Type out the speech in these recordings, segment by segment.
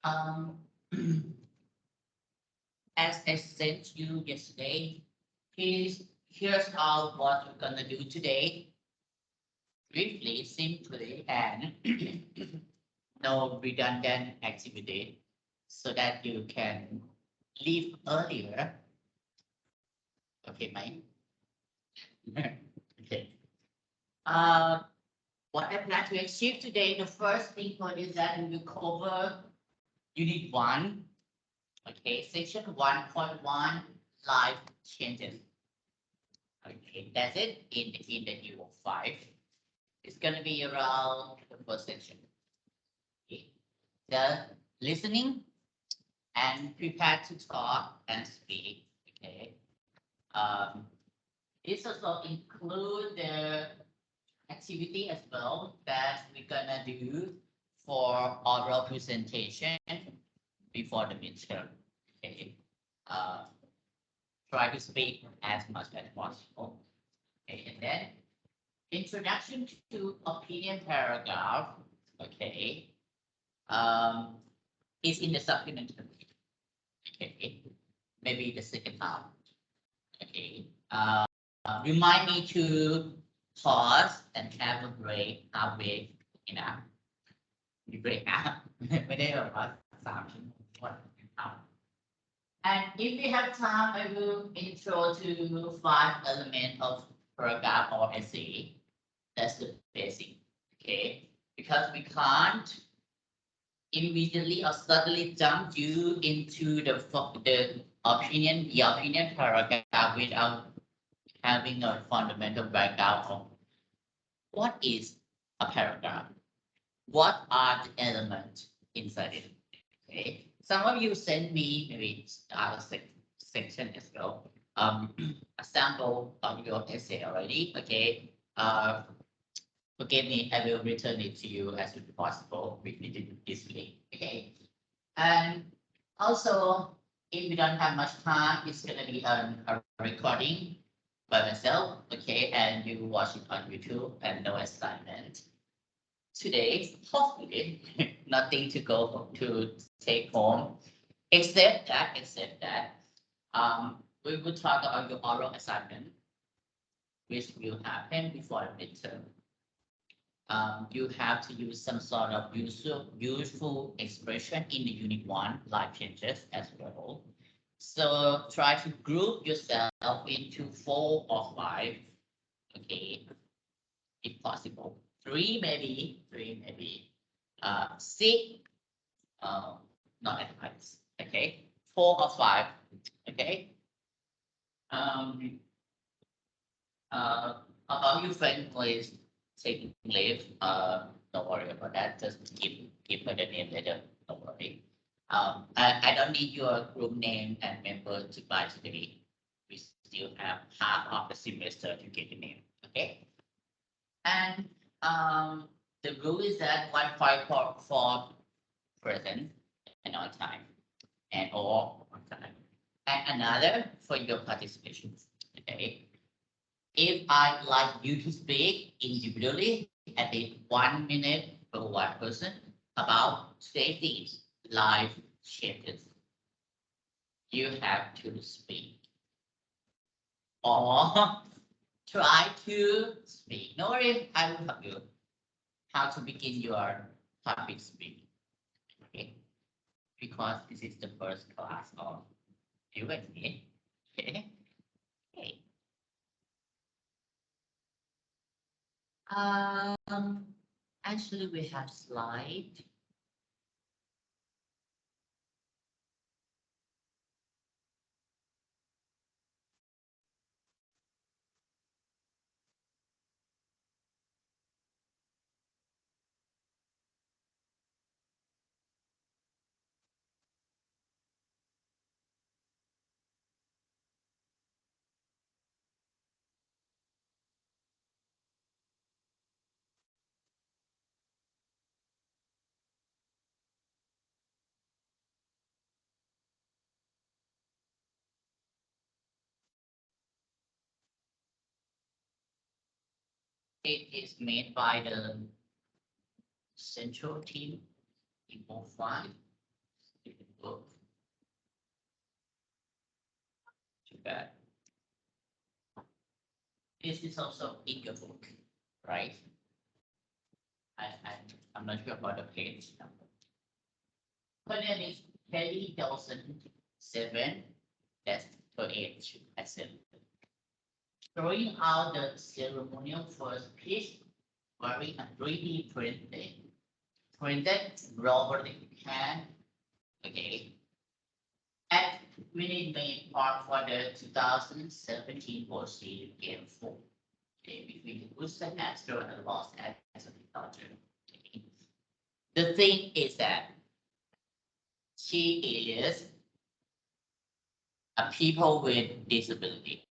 Um, as I sent you yesterday, here's how what we're gonna do today. Briefly, simply, and no redundant activity, so that you can leave earlier. Okay, Mike. Okay. Uh, what I plan to achieve today, the first thing for is that we will cover Unit 1. Okay, section 1.1, life changes. Okay, that's it in the Unit 5. It's gonna be around the first section. Okay. The listening and prepare to talk and speak. Okay. This also include the activity as well that we're gonna do for oral presentation before the midterm. Okay. Uh, Try to speak as much as possible. Okay, and then introduction to opinion paragraph. Okay. Is in the supplementary. Okay. Maybe the second half. Okay. Remind me to pause and have a break halfway. You know, you break up. ไม่ได้แบบว่า3 ชั่วโมง And if we have time, I will intro to 5 elements of paragraph or essay. That's the basic. Okay. Because we can't immediately or suddenly jump you into the opinion paragraph without having a fundamental background of what is a paragraph, what are the elements inside it. Okay, some of you sent me maybe other section as well. A sample of your essay already. Okay, forgive me, I will return it to you as soon as possible. We did it easily. Okay, and also if we don't have much time, it's gonna be a recording by myself. Okay, and you watch it on YouTube and no assignment. Today, hopefully, nothing to go to take home, except that we will talk about your oral assignment, which will happen before the midterm. You have to use some sort of useful expression in the Unit 1 life changes as well. So try to group yourself into 4 or 5. Okay, if possible. 3 maybe, 6, not advice. Okay, 4 or 5. Okay. About your friend who is taking leave, don't worry about that. Just give her the name later. Don't worry. I don't need your group name and member to buy today. We still have half of the semester to get the name. Okay. And the rule is that 1 file for present and on time, and all on time, and another for your participation. Okay. If I'd like you to speak individually at least 1 minute per 1 person about today's themes, life changes, you have to speak or try to speak. No worries, I will help you how to begin your public speaking. Okay, because this is the first class of you and me. Okay. Okay. Actually, we have slide. It is made by the central team in O5. book. Too bad. This is also in your book, right? I'm not sure about the page number. Her name is Kelly Dawson 7. That's her age at 7. Throwing out the ceremonial first piece, wearing a 3D printed robotic hand. Okay. At winning main part for the 2017 World Series Game 4. Okay, between the Houston Astros and the Los Angeles Dodgers. Okay. The thing is that she is a people with disability.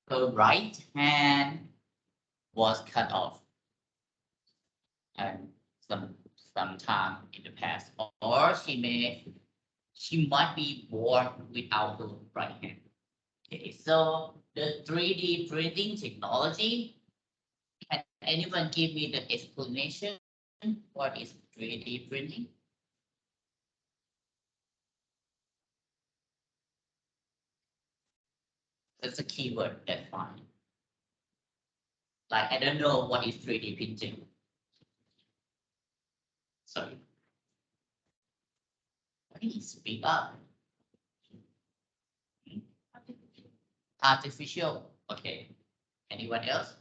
Her right hand was cut off and sometime in the past, or she might be born without her right hand. Okay, so the 3D printing technology, can anyone give me the explanation? What is 3D printing? That's a keyword, that's fine. Like, I don't know what is 3D printing. Sorry. Please speak up. Artificial. Okay. Anyone else?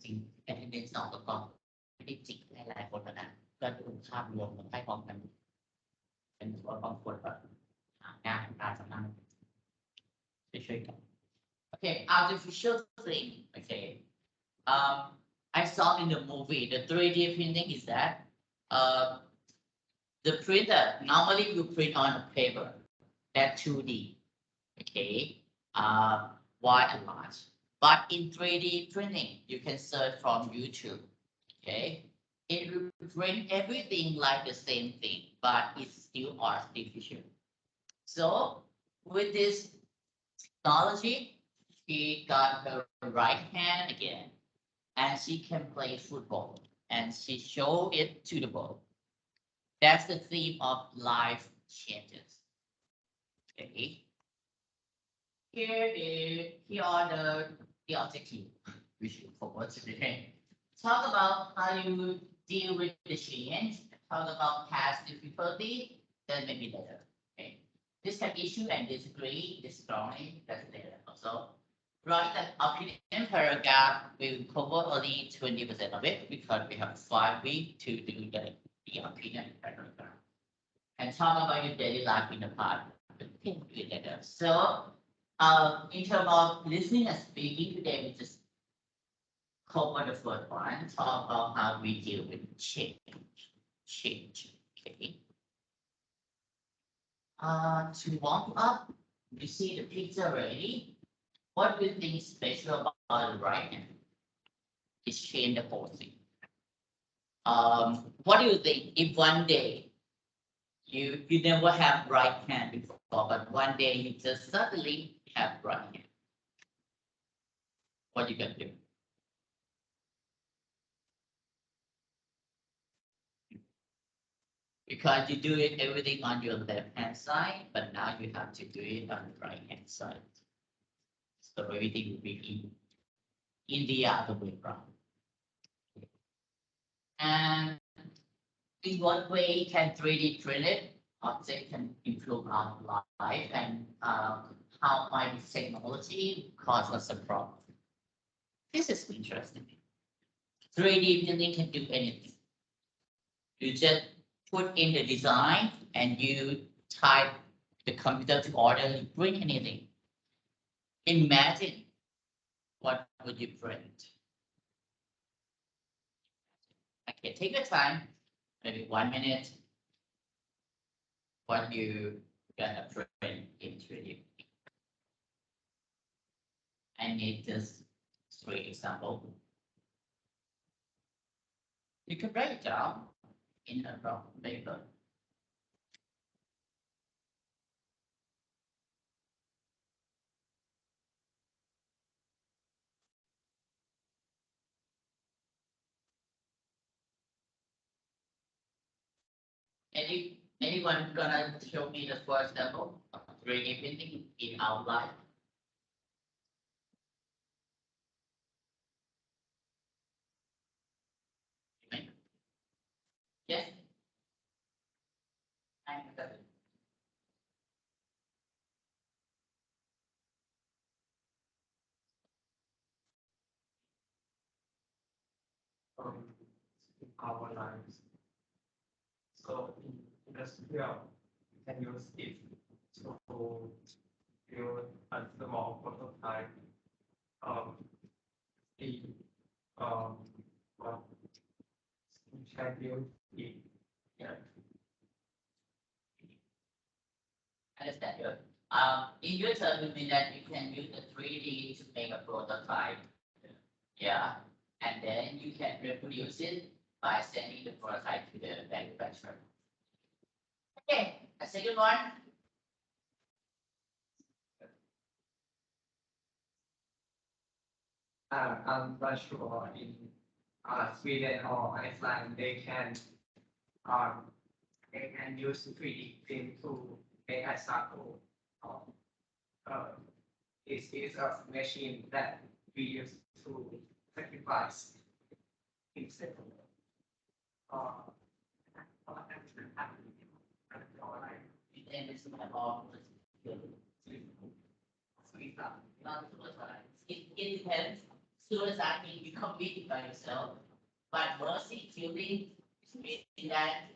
Jing attendance 2ประกอบไม่ได้จิกหลายๆคนนะก็ดูภาพรวมของให้พร้อมกันเป็นตัวบางคนแบบงานการสำนักช่วยกัน Okay, artificial thing. Okay. I saw in the movie the 3D printing is that the printer normally you print on a paper that 2D. Okay. Wide and large. But in 3D printing, you can search from YouTube. Okay. It will print everything like the same thing, but it's still artificial. So with this technology, she got her right hand again, and she can play football, and she showed it to the world. That's the theme of life changes. Okay. Here are the objective we should forward today. Talk about how you deal with the change. Talk about past difficulty, then maybe later. Okay. Discuss issue and disagree, strongly, that's later. Also, write an opinion paragraph. We'll cover only 20% of it because we have 5 weeks to do the opinion paragraph. And talk about your daily life in the past. Okay, do it later. So, in terms of listening and speaking today, we just cover the first one, talk about how we deal with change. Okay. To warm up, you see the picture already. What do you think is special about the right hand? It's change the whole thing. What do you think if one day you never have right hand before, but one day you just suddenly have right hand? What you gonna do? Because you do it everything on your left hand side, but now you have to do it on the right hand side. So everything will be in the other way around. And in what way can 3D print it? Object can improve our life, and how might this technology cause us a problem? This is interesting. 3D printing can do anything. You just put in the design and you type the computer to order, you print anything. Imagine what would you print? Okay, take your time, maybe 1 minute. What you gonna print in 3D? I need just 3 examples. You can write it down in a brown paper. Anyone gonna show me the first level of 3D printing in our life? Yes. um, in our lives. So in industrial, you can use it to build a small prototype of the what you can build it. Yeah. Understand you. In your term, you mean that you can use the 3D to make a prototype. Yeah, and then you can reproduce it by sending the prototype to the manufacturer. Okay, a second one. I'm not sure in Sweden or Iceland um, they can use 3D print to make a sample of this is a machine that we use to sacrifice instead of And it's about not suicide. It depends. Suicide means you complete it by yourself. But mercy killing is that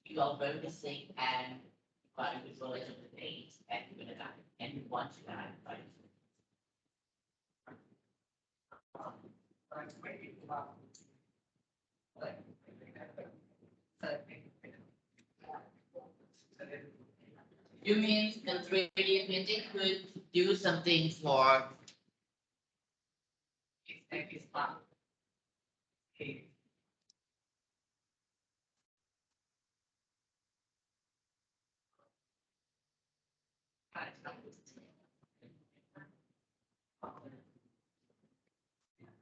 you are very sick and you are in control of the days and you're gonna die. And you want to die by yourself. You mean the 3D printing could do something for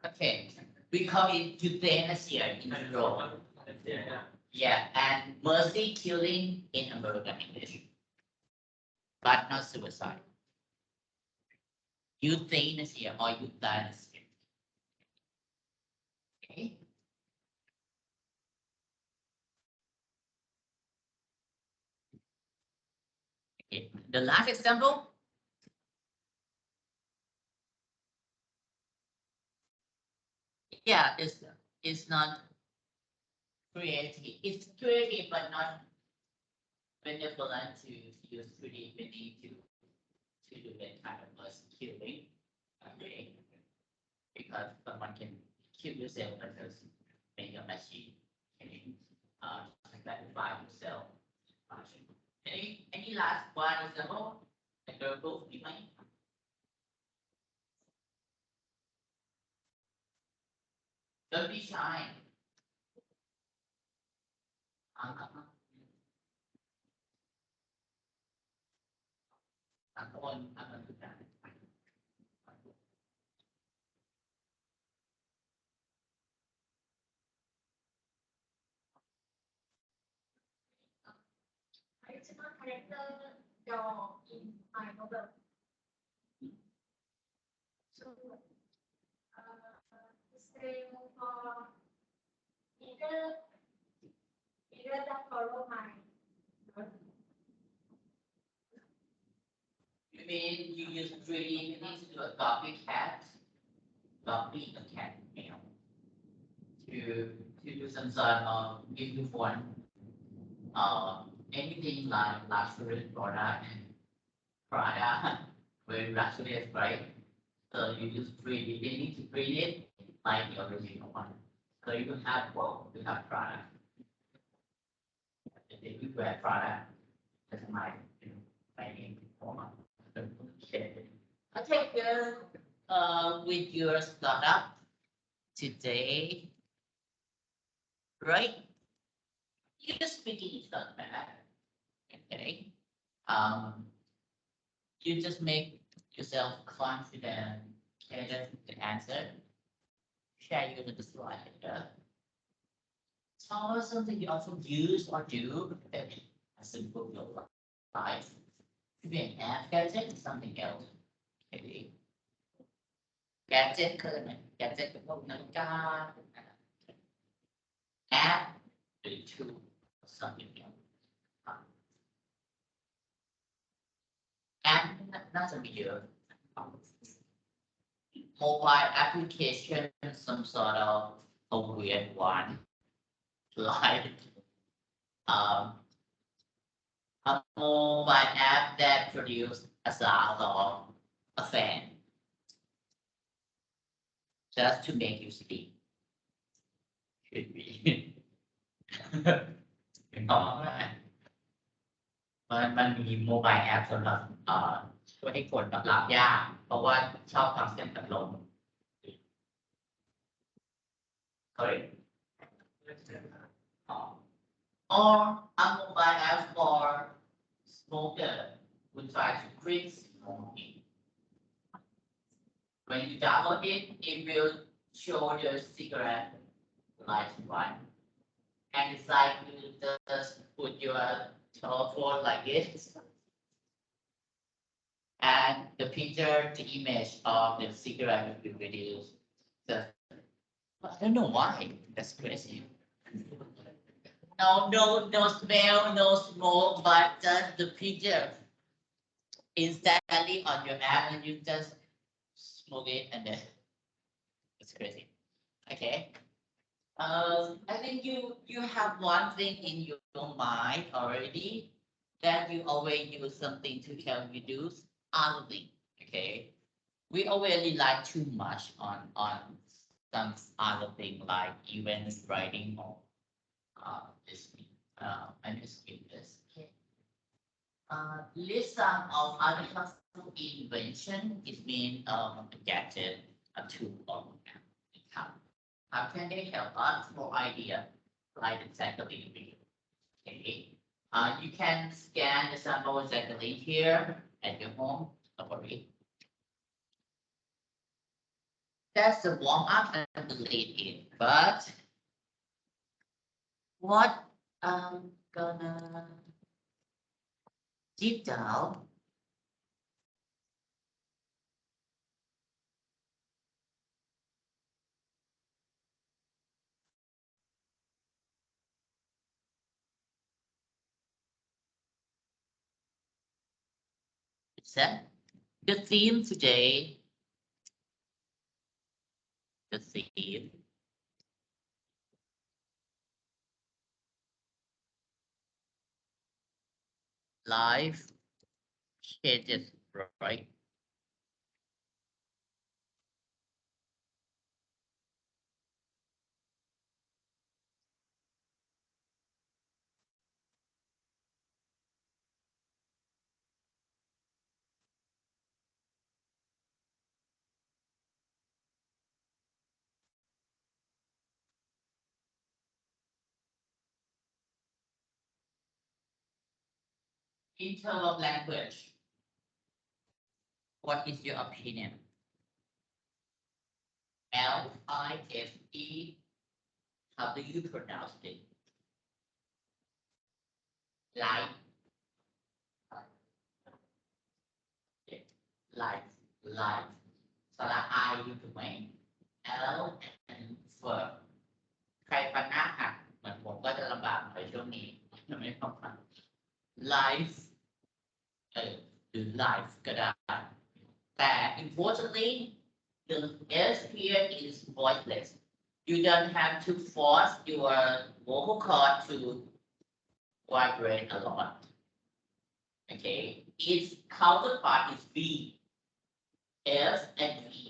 okay. We call it euthanasia in Europe. Yeah, and mercy killing in American English, but not suicide. Euthanasia or euthanasia. Okay. Okay. The last example. Yeah, it's not creative. It's creative, but not benevolent to use 3D printing to do that kind of mercy killing. Okay. Because someone can kill yourself and just make a machine. Okay. Sacrifice yourself. Any last one example? The girl both be mine. Don't be shy. I'm on do that. Original character draw in my novel. So, say for either that follow my You mean you use 3D printing to do a copycat? Copy a cat mail to do some sort of if you want anything like luxury product very luxurious, right? So you use 3D printing to print it like the original one. So you have both, you have product. And then you wear product, doesn't matter, making format. Okay, good. With your startup today, right? Your speaking is not bad. Okay. You just make yourself confident. Okay, that's the answer. Share you the slide. or something you often use or do that has improved your life. Could be an app gadget, something else. Maybe gadget คืออะไร gadget เป็นพวกนาฬิกา app หรือ tool or something else. app น่าจะมีเยอะ mobile application some sort of a weird one like a mobile app that produce a sound of a fan just to make you sleep. Should be. ต่อมามันมีโมบายแอปสำหรับช่วยให้คนหลับยากเพราะว่าชอบทำเสียงพัดลม Sorry. Or a mobile app for smoker who try to quit smoking. When you download it, it will show the cigarette light one. And it's like you just put your telephone like this. And the picture, the image of the cigarette will be reduced. I don't know why. That's crazy. No smell, no smoke, but just the picture instantly on your app, and you just smoke it, and then it's crazy. Okay. I think you have one thing in your mind already that you always use something to help reduce other thing. Okay. We always rely too much on some other thing like events writing or this. I just skip this. Okay. List some of other classical invention. It means a gadget, a tool, or how can they help us for idea like exactly? Okay. You can scan the sample exactly here at your home. Don't worry. That's the warm up and the lead in. But what I'm gonna deep down is that the theme today, the theme life changes, right? In terms of language, what is your opinion? LIFE, how do you pronounce it? Life. Life. สระ I ถูกไหม L and for ใครฟันหน้าหักเหมือนผมก็จะลำบากหน่อยช่วงนี้ไม่ต้องฟัง life หรือ life ก็ได้แต่ importantly the S here is voiceless you don't have to force your vocal cord to vibrate a lot okay its counterpart is V F and E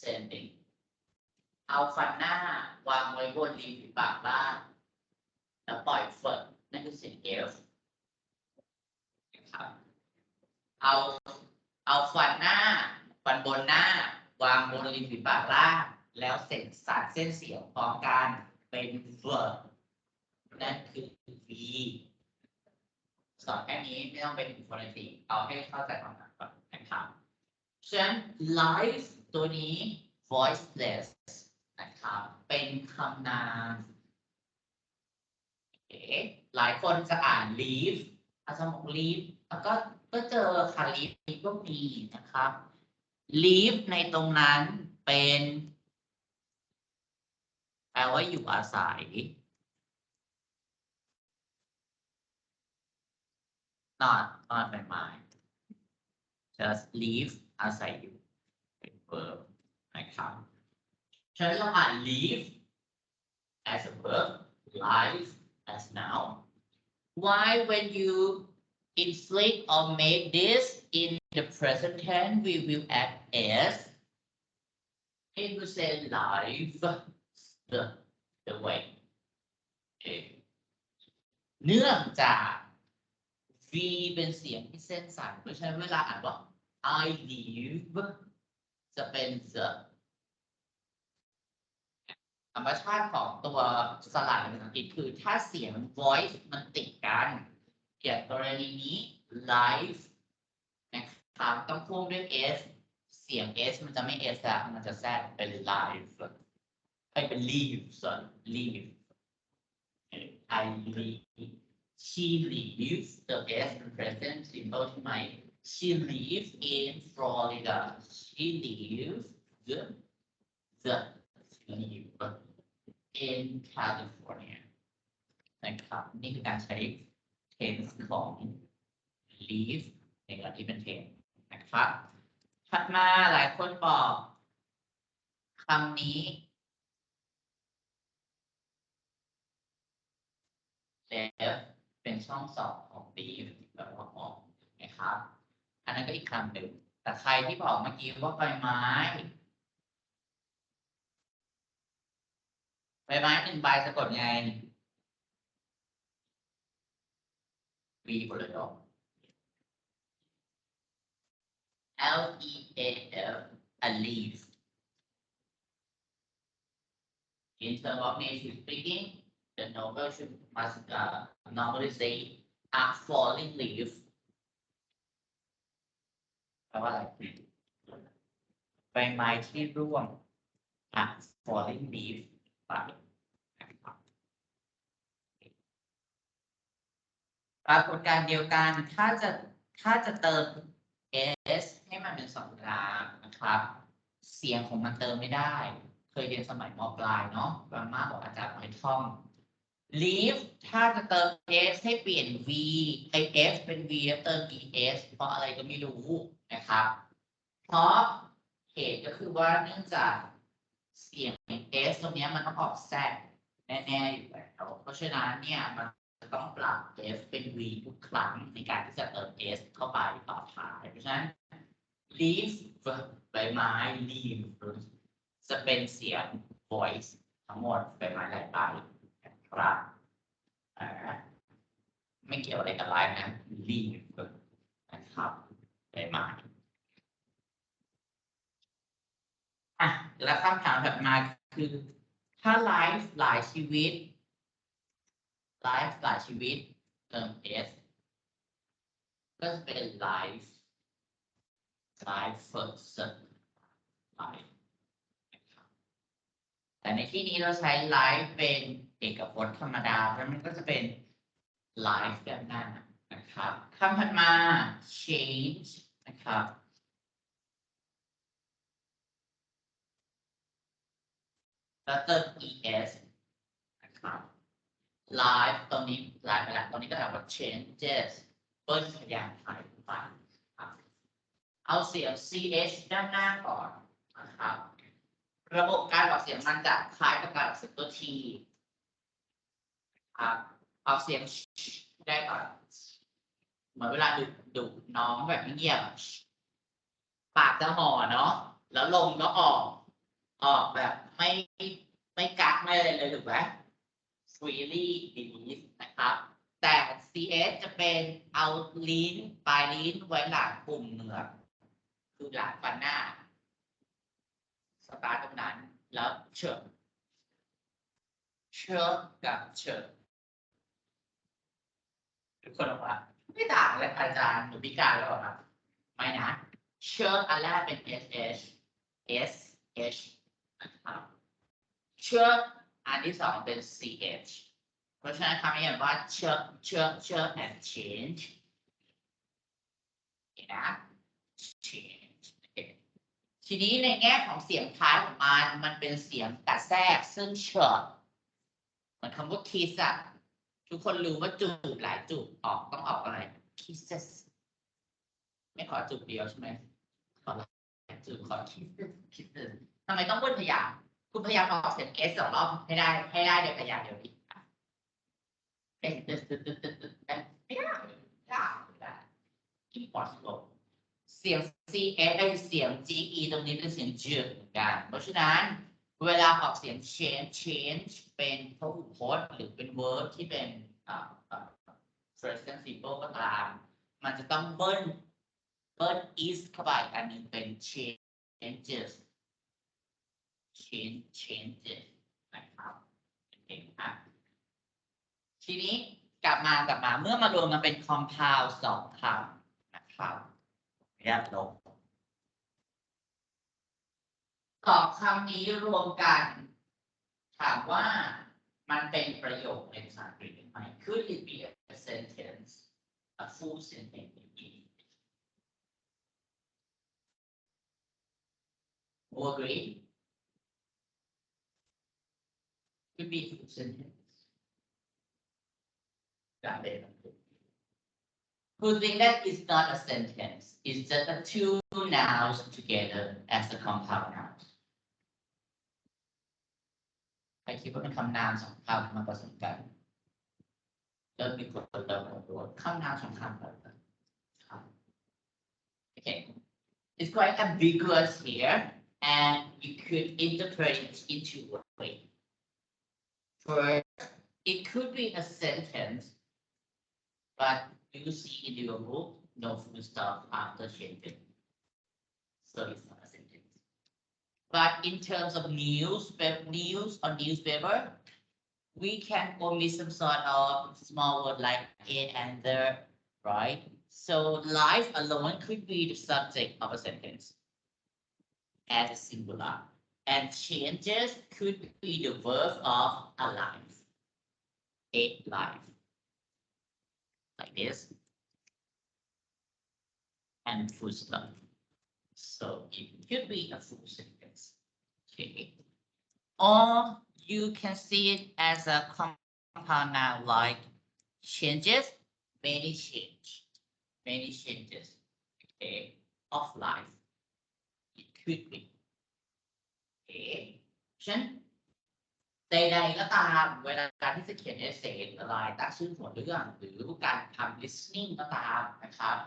same thing เอาฟันหน้าวางไว้บนริมฝีปากล่างแล้วปล่อยเฟิร์นั่นคือเสียง F นะครับเอาฟันบนหน้าวางบนริมฝีปากล่างแล้วเส้นเสียงพร้อมกันเป็นเฟิร์นั่นคือ V สอนแค่นี้ไม่ต้องเป็นอินโฟเมติกเอาให้เข้าใจความหมายก่อนนะครับฉะนั้น life ตัวนี้ voiceless นะครับเป็นคำนาม หลายคนจะอ่าน leave อาจจะบอก leave แล้วก็เจอค่ะ leave ก็มีนะครับ leave ในตรงนั้นเป็นแปลว่าอยู่อาศัย not ใบไม้ just leave อาศัยอยู่เป็น verb นะครับฉันเราอ่าน leave as a verb live as noun why when you inflict or make this in the present tense we will add s it will say live the way เนื่องจาก v เป็นเสียงที่เส้นสั่นเพราะฉะนั้นเวลาอ่านว่า I live จะเป็น the ธรรมชาติของตัวสระในภาษาอังกฤษคือถ้าเสียง voice มันติดกันอย่างกรณีนี้ live นะครับต้องพ่วงด้วย s เสียง s มันจะไม่ s แล้วมันจะแทรกเป็น live เป็น leave sorry leave I leave she leaves the s present simple ใช่ไหม she lives in Florida she lives the leave in California นะครับนี่คือการใช้ tense ของ leave ในกรณีที่เป็น tense นะครับถัดมาหลายคนบอกคำนี้ left เป็นช่องสอบของ leave แปลว่าออกนะครับอันนั้นก็อีกคำหนึ่งแต่ใครที่บอกเมื่อกี้ว่าใบไม้หนึ่งใบสะกดไง v หมดเลยหรอ L-E-A-F a leaf in terms of native speaking the novel should must normally say a falling leaf แปลว่าอะไรใบไม้ที่ร่วง a falling leaf ไปปรากฏการณ์เดียวกันถ้าจะเติม s ให้มันเป็นสองกลางนะครับเสียงของมันเติมไม่ได้เคยเรียนสมัยม.ปลายเนาะบางมากบอกอาจารย์ให้ท่อง leave ถ้าจะเติม s ให้เปลี่ยน v ไอ s เป็น v แล้วเติม es เพราะอะไรก็ไม่รู้นะครับเพราะเหตุก็คือว่าเนื่องจากเสียง s ตรงนี้มันต้องออกแทรกแน่ๆอยู่แล้วเพราะฉะนั้นเนี่ยมันจะต้องปรับ f เป็น v ทุกครั้งในการที่จะเติม s เข้าไปต่อท้ายเพราะฉะนั้น leave ใบไม้ leave จะเป็นเสียง voice ทั้งหมดใบไม้หลายใบนะครับไม่เกี่ยวอะไรกับไลฟ์นะ leave นะครับใบไม้แล้วคำถามถัดมาคือถ้าไลฟ์หลายชีวิตเติม s ก็จะเป็น life first แต่ในที่นี้เราใช้ life เป็นเอกพจน์ธรรมดาเพราะมันก็จะเป็น life แบบนั้นนะครับคำถัดมา change นะครับแล้วเติม es นะครับ live ตรงนี้ live ไปแล้วตรงนี้ก็ถามว่า changes เปิ้ลพยางค์ไทยไปเอาเสียง ch ด้านหน้าก่อนนะครับระบบการออกเสียงมันจะคล้ายกับการออกเสียงตัว t ครับออกเสียงได้ก่อนเหมือนเวลาดุน้องแบบเงียบปากจะห่อเนาะแล้วลมก็ออกแบบไม่กักไม่อะไรเลยถูกไหม freely release นะครับแต่ ch จะเป็นเอาลิ้นปลายลิ้นไว้หลังปุ่มเหงือกคือหลังฟันหน้าสตาร์ทตรงนั้นแล้วเชิญกับเชิญทุกคนบอกว่าไม่ต่างเลยอาจารย์หนูพิการแล้วหรอครับไม่นะเชิญอันแรกเป็น sh นะครับเชิญอันที่สองเป็น ch เพราะฉะนั้นคำนี้ว่า ch and change นะ change ทีนี้ในแง่ของเสียงท้ายของมันเป็นเสียงกัดแทรกซึ่งเชิดเหมือนคำว่า kiss อะทุกคนรู้ว่าจูบหลายจูบออกต้องออกอะไร kisses ไม่ขอจูบเดียวใช่ไหมขอหลายจูบขอ kisses ทำไมต้องเบิ้ลพยางค์คุณพยายามออกเสียง s 2 รอบให้ได้เดี๋ยวพยางค์เดียวนี้ไม่ได้ impossible เสียง c s เสียง g e ตรงนี้เป็นเสียง j เหมือนกันเพราะฉะนั้นเวลาออกเสียง change เป็นพหูพจน์หรือเป็น verb ที่เป็นpresent simple ก็ตามมันจะต้องเบิ้ล is เข้าไปอันหนึ่งเป็น changes นะครับทีนี้กลับมาเมื่อมารวมกันเป็น compound 2 คำนะครับเรียกลง2 คำนี้รวมกันถามว่ามันเป็นประโยคในภาษาอังกฤษหรือไม่ Could it be a sentence a full sentence agree could be a full sentence got it who think that is not a sentence it's just the two nouns together as a compound noun ใครคิดว่าเป็นคำนาม2 คำมาผสมกันเริ่มมีคนเริ่มรู้คำนาม2 คำแบบนั้น Okay, it's quite ambiguous here, and you could interpret it in 2 ways. First, it could be a sentence, but you see in your book no full stop after changing, so it's not a sentence. But in terms of news or newspaper, we can omit some sort of small word like a and the, right? So life alone could be the subject of a sentence as a singular, and changes could be the verb of a life, a life, like this, and full stop. So it could be a full sentence. Okay. Or you can see it as a compound noun like changes, many changes, okay, of life. It could be. Okay. ฉะนั้นใดๆก็ตามเวลาที่จะเขียนเอเซย์อะไรตั้งชื่อหัวเรื่องหรือการทำ listening ก็ตามนะครับ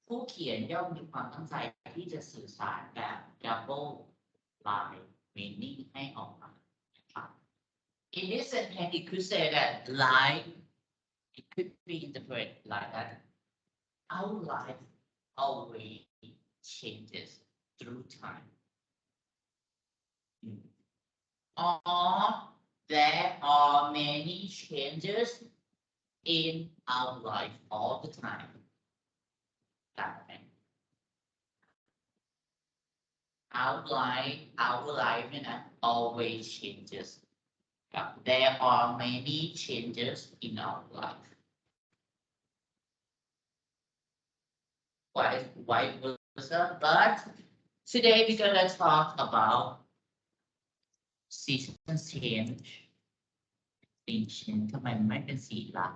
ผู้เขียนย่อมมีความตั้งใจที่จะสื่อสารแบบ double line meaning ให้ออกมานะครับ In this sentence it could say that life it could be interpreted like that our life always changes through time or there are many changes in our life all the time our life always changes there are many changes in our life why but today we're gonna talk about season change ทำไมไม่เป็นสีล่ะ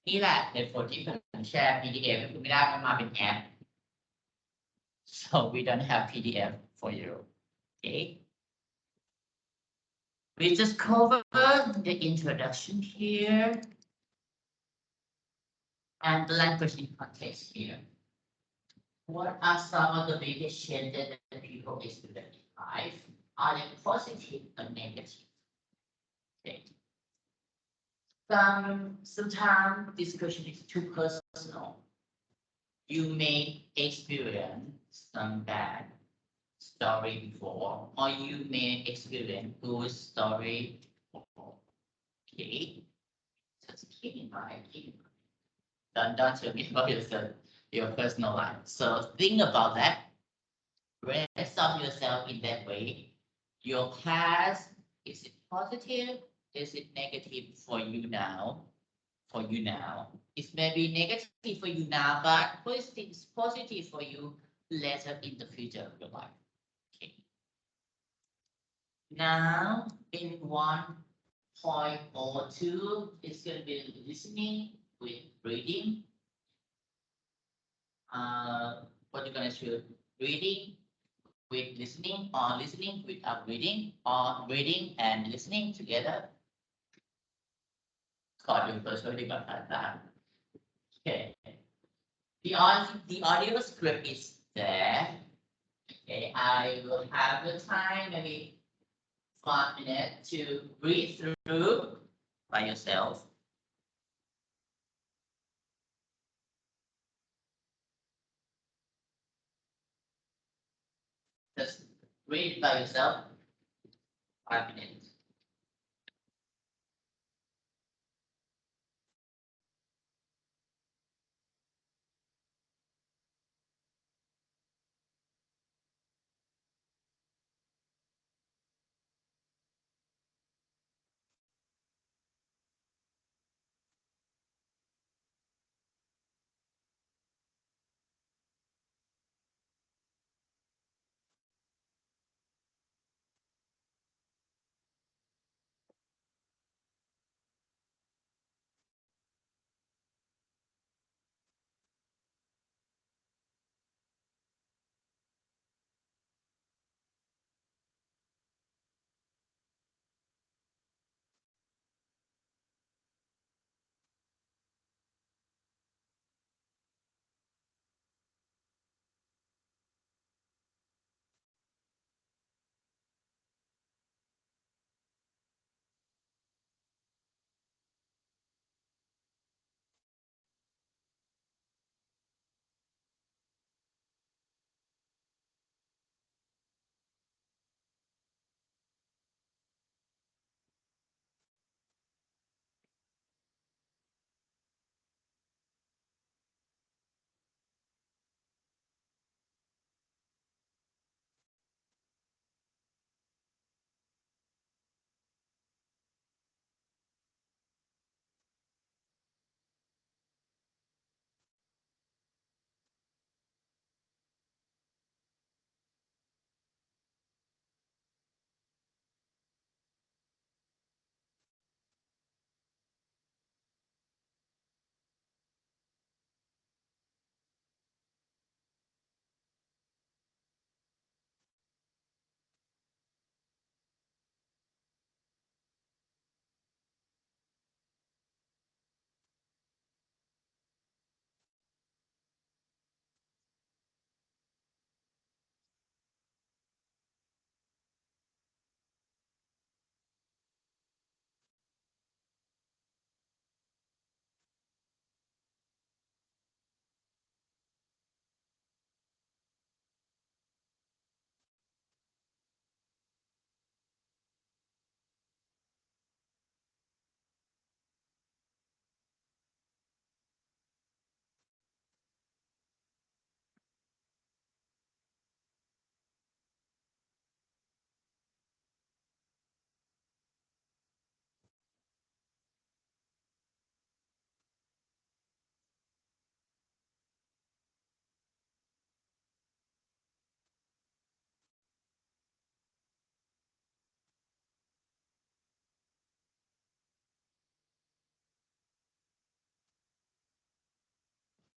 นี่แหละเหตุผลที่ผมแชร์ PDF ให้คุณไม่ได้มันมาเป็นแอป so we don't have PDF for you okay we just cover the introduction here and the language in context here what are some of the biggest changes that people experience in life are they positive or negative okay sometimes this question is too personal. You may experience some bad story before, or you may experience good story before. Okay, just keep in mind. Don't tell me about yourself, your personal life. So think about that. Rest of yourself in that way. your past, is it positive? Is it negative for you now? For you now. It may be negative for you now, but positive for you later in the future of your life. Okay. Now in 1.02, it's going to be listening with reading. What you're going to do? Reading with listening, or listening without reading, or reading and listening together. Got you first already got that. Okay. The audio script is there. Okay, I will have the time, maybe 5 minutes to read through by yourself. Just read by yourself. 5 minutes.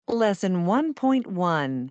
Lesson 1.1.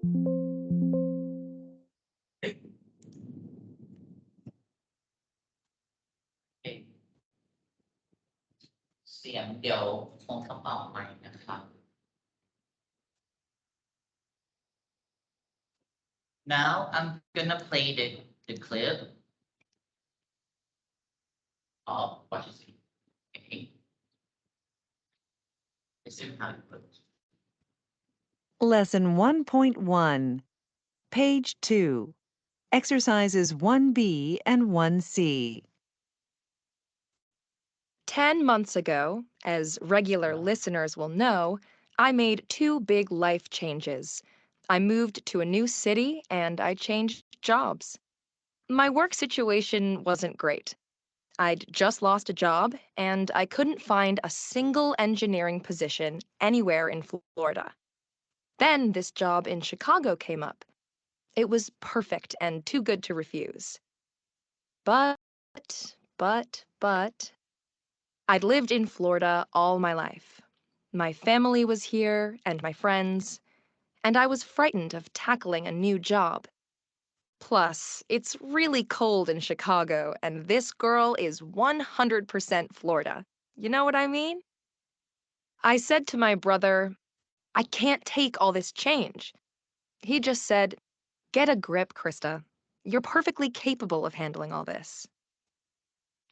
เอ๊ะเสียงเดี๋ยวคงต้องเอาใหม่นะครับ Now I'm gonna play the clip of what is it? Okay. This is how it goes. Lesson 1.1, Page 2, Exercises 1B and 1C. 10 months ago, as regular listeners will know, I made two big life changes. I moved to a new city and I changed jobs. My work situation wasn't great. I'd just lost a job and I couldn't find a single engineering position anywhere in Florida. Then this job in Chicago came up. It was perfect and too good to refuse. But, I'd lived in Florida all my life. My family was here and my friends, and I was frightened of tackling a new job. Plus, it's really cold in Chicago, and this girl is 100% Florida. You know what I mean? I said to my brother, I can't take all this change. He just said, get a grip, Krista. You're perfectly capable of handling all this.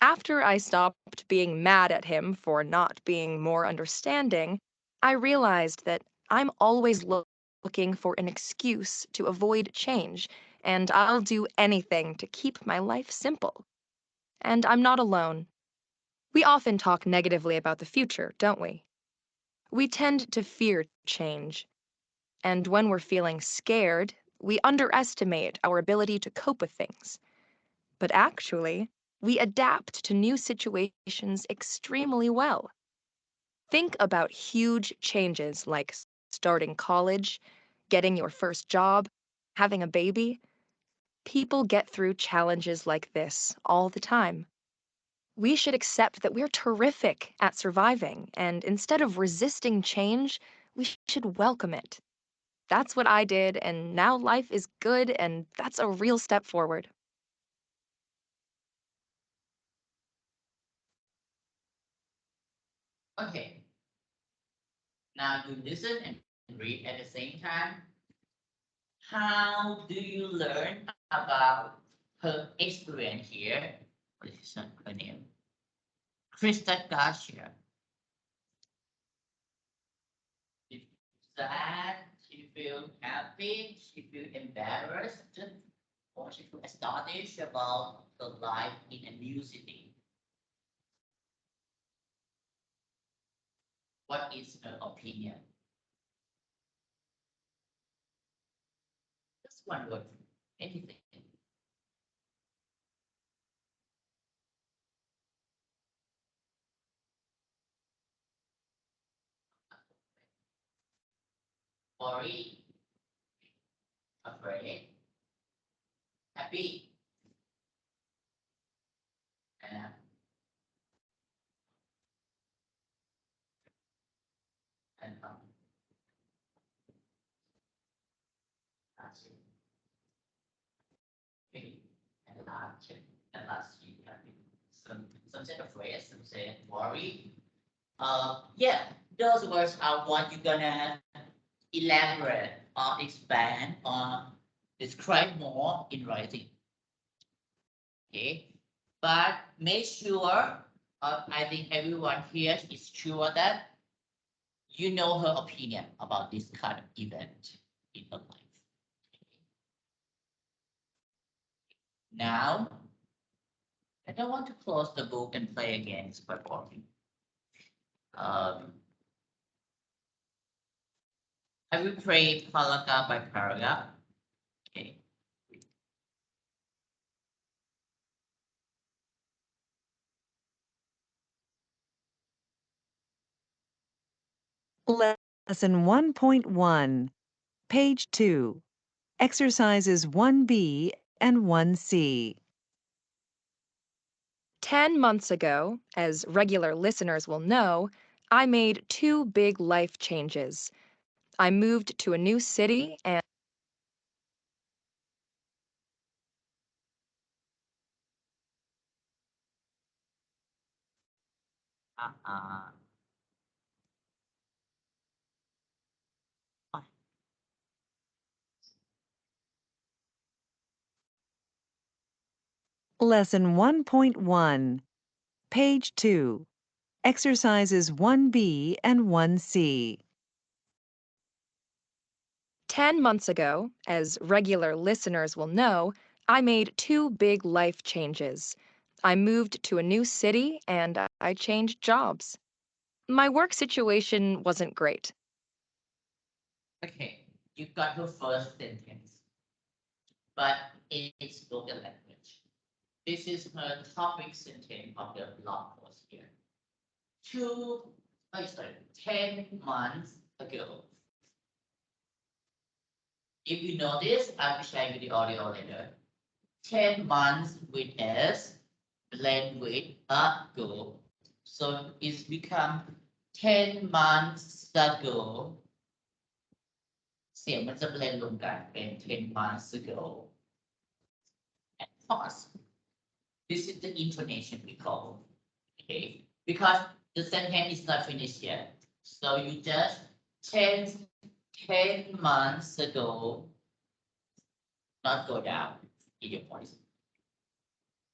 After I stopped being mad at him for not being more understanding, I realized that I'm always looking for an excuse to avoid change, and I'll do anything to keep my life simple. And I'm not alone. We often talk negatively about the future, don't we? We tend to fear change. And when we're feeling scared, we underestimate our ability to cope with things. But actually, we adapt to new situations extremely well. Think about huge changes like starting college, getting your first job, having a baby. People get through challenges like this all the time. We should accept that we're terrific at surviving, and instead of resisting change, we should welcome it. That's what I did, and now life is good, and that's a real step forward. Okay. Now you listen and read at the same time. How do you learn about her experience here? What is her name? Krista Garcia. She sad, she feel happy, she feel embarrassed, or she feel astonished about her life in a new city. What is her opinion? Just one word, anything. Worry, afraid, happy, and and that's it. Okay. And last you happy. Some set of phrase, some say worry. Yeah, those words are what you're gonna elaborate or expand or describe more in writing. Okay, but make sure, I think everyone here is sure that you know her opinion about this kind of event in her life. Now, I don't want to close the book and play again. It's quite boring. I will pray paragraph by paragraph. Okay. Lesson 1.1, Page 2, Exercises 1B and 1C. 10 months ago, as regular listeners will know, I made two big life changes. I moved to a new city and Lesson 1.1, page 2, exercises 1B and 1C. 10 months ago, as regular listeners will know, I made two big life changes. I moved to a new city and I changed jobs. My work situation wasn't great. Okay, you got your first sentence, but it's spoken language. This is her topic sentence of the blog post here. 10 months ago. If you notice, I will share you the audio later. 10 months with S, blend with ago. So it's become 10 months ago. เสียงมันจะเบลนด์รวมกันเป็น 10 months ago. And pause. This is the intonation we call. Okay, because the sentence is not finished yet. So you just 10 months ago, not go down in your voice.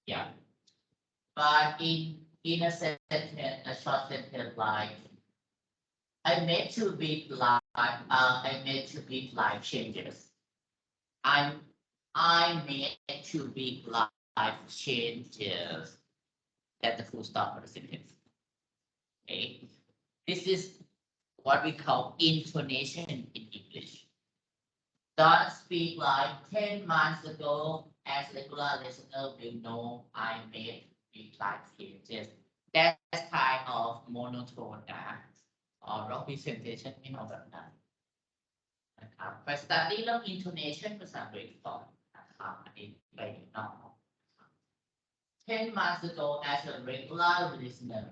Yeah. But in a sentence, a short sentence like, I made two big life changes. I made two big life changes. That's the full stop of the sentence. Okay. This is what we call intonation in English. Don't speak like 10 months ago, as regular listener will know I made big life changes. That's kind of monotone นะ or representation ไม่เอาแบบนั้นนะครับไป study เรื่อง intonation ภาษาอังกฤษก่อนนะครับอันนี้ไปนอก 10 months ago, as a regular listener,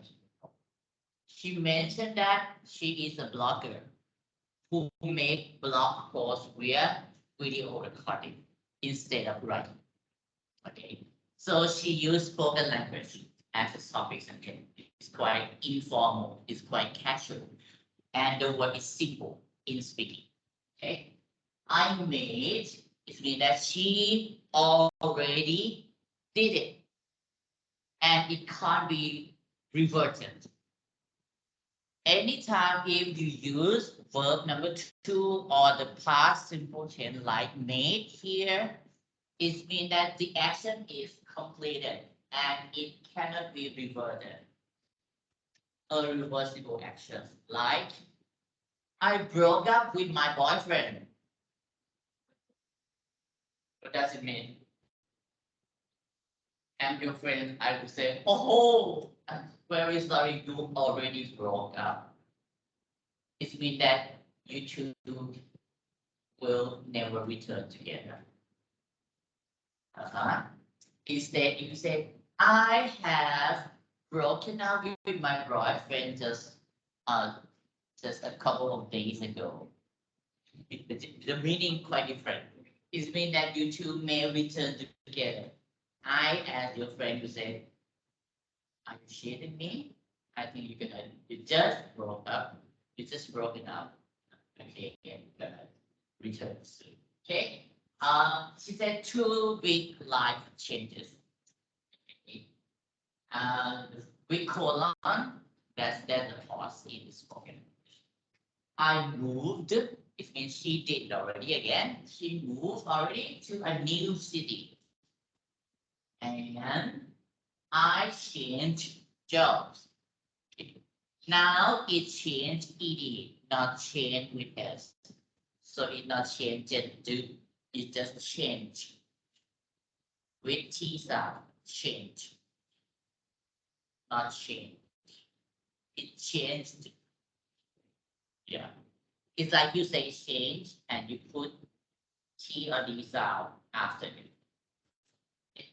she mentioned that she is a blogger who make blog posts via video recording instead of writing. Okay, so she used spoken language as a topic sentence. It's quite informal, it's quite casual, and the word is simple in speaking. Okay, I made, it means that she already did it, and it can't be reverted. Anytime if you use verb number 2 or the past simple tense like made here, it means that the action is completed and it cannot be reverted. A reversible action like, I broke up with my boyfriend. What does it mean? And your friend, I would say, oh, I'm very sorry, you already broke up. It means that you two will never return together. Instead, if you say, I have broken up with my boyfriend just a couple of days ago. The meaning quite different. It means that you two may return together. I, as your friend, will say, are you shitting me? I think you just broke up. You just broken up. Okay, return soon. Okay. She said two big life changes. Okay. With colon, that's the pause in spoken. I moved. It means she did already again. She moved already to a new city. And I changed jobs. Now it changed ed, not change with s. So it not change it just change. With t sound, change. Not change. It changed. Yeah. It's like you say change and you put t or d sound after it.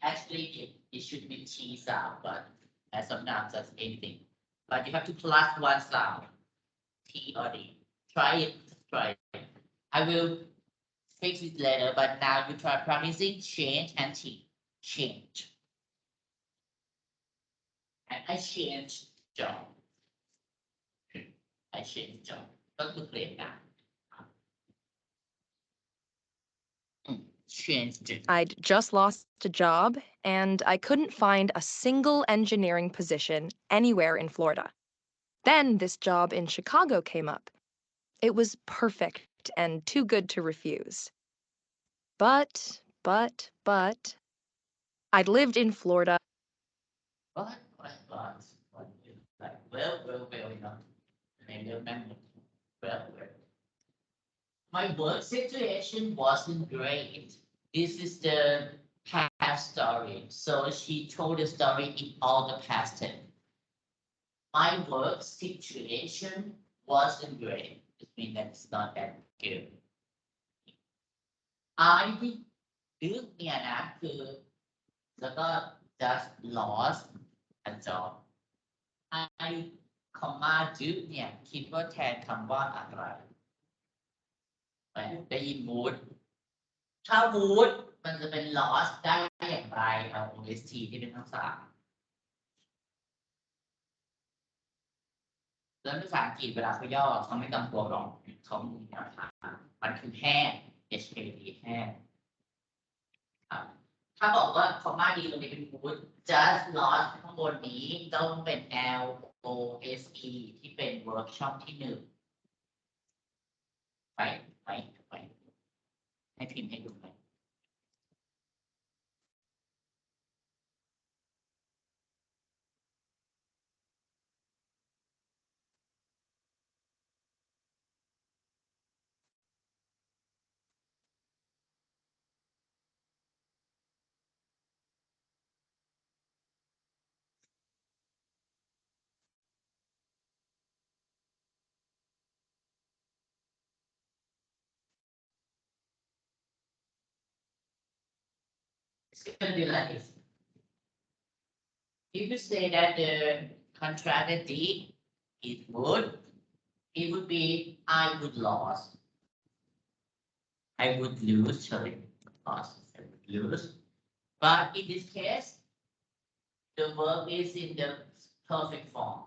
Actually, it should be T sound, but as of now, just anything. But you have to plus one sound, T or D. Try it. I will fix it later, but now you try practicing change and T. Change. And I changed job. I change job ก็คือเปลี่ยนงาน changed I'd just lost a job, and I couldn't find a single engineering position anywhere in Florida. Then this job in Chicago came up. It was perfect and too good to refuse. But, I'd lived in Florida. but like well you know I remember well my work situation wasn't great. This is the past story, so she told the story in all the past tense. My work situation wasn't great. It means that it's not that good. I did เนี่ยนะคือแล้วก็ just lost a job. I comma do เนี่ยคิดว่าแทนคำว่าอะไรได้ยิน mood ถ้า mood มันจะเป็น loss ได้อย่างไรเอา OST ที่เป็นทักษะแล้วภาษาอังกฤษเวลาเขาย่อเขาไม่ต้องกลัวหรอกเขามีแนวทางมันคือแห้ง HAD แห้งถ้าบอกว่าคอมมาดีตรงนี้เป็น mood just lost ข้างบนนี้ต้องเป็น LOSE ที่เป็น verb ช่องที่1ไปให้พิมพ์ให้ดูไหม It's going to be like this. If you say that the contracted it would be I would lose. I would lose, sorry, lost, I would lose. But in this case, the verb is in the perfect form.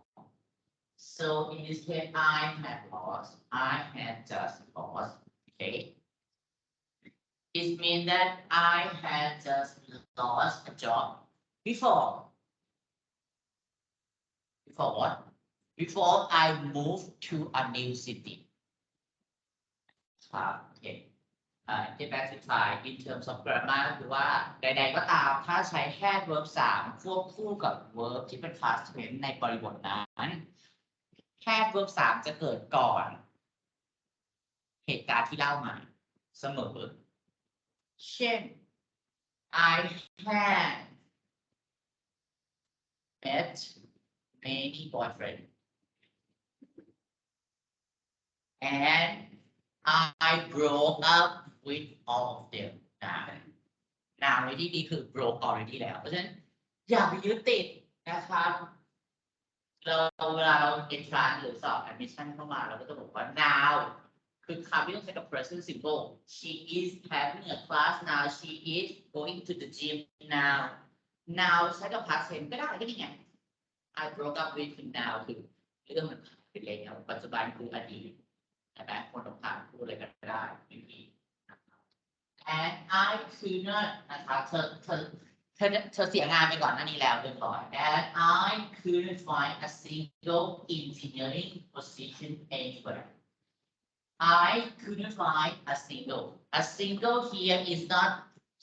So in this case, I had lost, I had just lost, okay? It means that I had just lost a job before. Before what? Before I moved to a new city. Okay. Get back to Thai in terms of grammar คือว่าใดๆก็ตามถ้าใช้แค่ verb 3ควบคู่กับ verb ที่เป็น past tense ในบริบทนั้นแค่ verb 3จะเกิดก่อนเหตุการณ์ที่เล่ามาเสมอเช่น I had met many boyfriends and I broke up with all of them นะ already นี่คือ broke already แล้วเพราะฉะนั้นอย่าไปยึดติดนะครับเวลาเรา entrance หรือสอบ admission เข้ามาเราก็จะบอกว่า now คือคำที่ต้องใช้กับ present simple she is having a class now she is going to the gym now ใช้กับ past tense ก็ได้ก็นี่ไง I broke up with him now คือเรื่องมันผ่านไปแล้วปัจจุบันคืออดีตใช่ไหมคนต้องผ่านพูดอะไรกันได้ไม่มี and I could not นะครับเธอเสียงานไปก่อนหน้านี้แล้วเรียบร้อย and I couldn't find a single engineering position anywhere I couldn't find a single here is not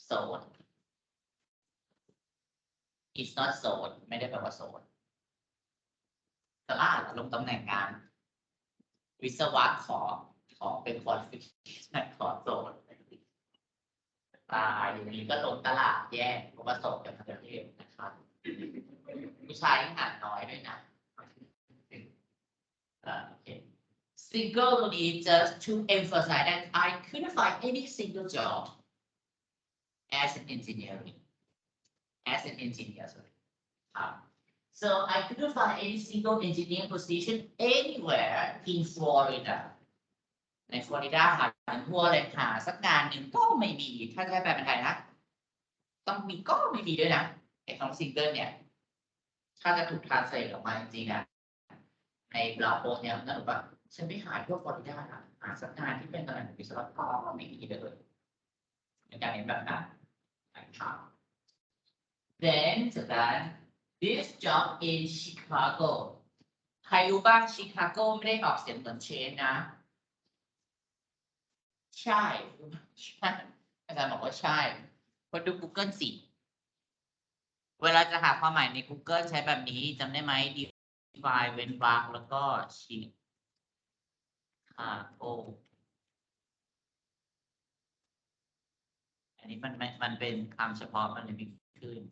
sold it's not sold ไม่ได้แปลว่า sold ตลาดลงตำแหน่งงานวิศวะขอเป็น qualification ขอโสดอย่างนี้ก็ลงตลาดแย่เพราะว่าโสดกับประเทศนะครับผู้ชายหาน้อยด้วยนะโอเค single ตัวนี้ just to emphasize that I couldn't find any single job as an engineer sorry So I couldn't find any single engineering position anywhere in Florida. ในฟลอริดาหาทั่วเลยหาสักงานหนึ่งก็ไม่มีถ้าจะให้แปลเป็นไทยนะต้องมีก็ไม่มีด้วยนะไอ้คำซิงเกิลเนี่ยถ้าจะถูกทรานสเลทออกมาจริงๆนะ ในบล็อกโพสต์เนี่ยนั่นหรือว่าฉันไปหาทั่วฟลอริดาหาสักงานที่เป็นตำแหน่งวิศวกรไม่มีเลยในการเรียนแบบนั้นนะครับ then จากนั้น this job in Chicago ใครรู้บ้างชิคาโกไม่ได้ออกเสียงเหมือนเชนนะใช่อาจารย์บอกว่าใช่พอดู Google สิเวลาจะหาความหมายใน Google ใช้แบบนี้จำได้ไหม define เว้นวรรคแล้วก็ชิคาโกอันนี้มันเป็นคำเฉพาะมันเลยไม่ขึ้น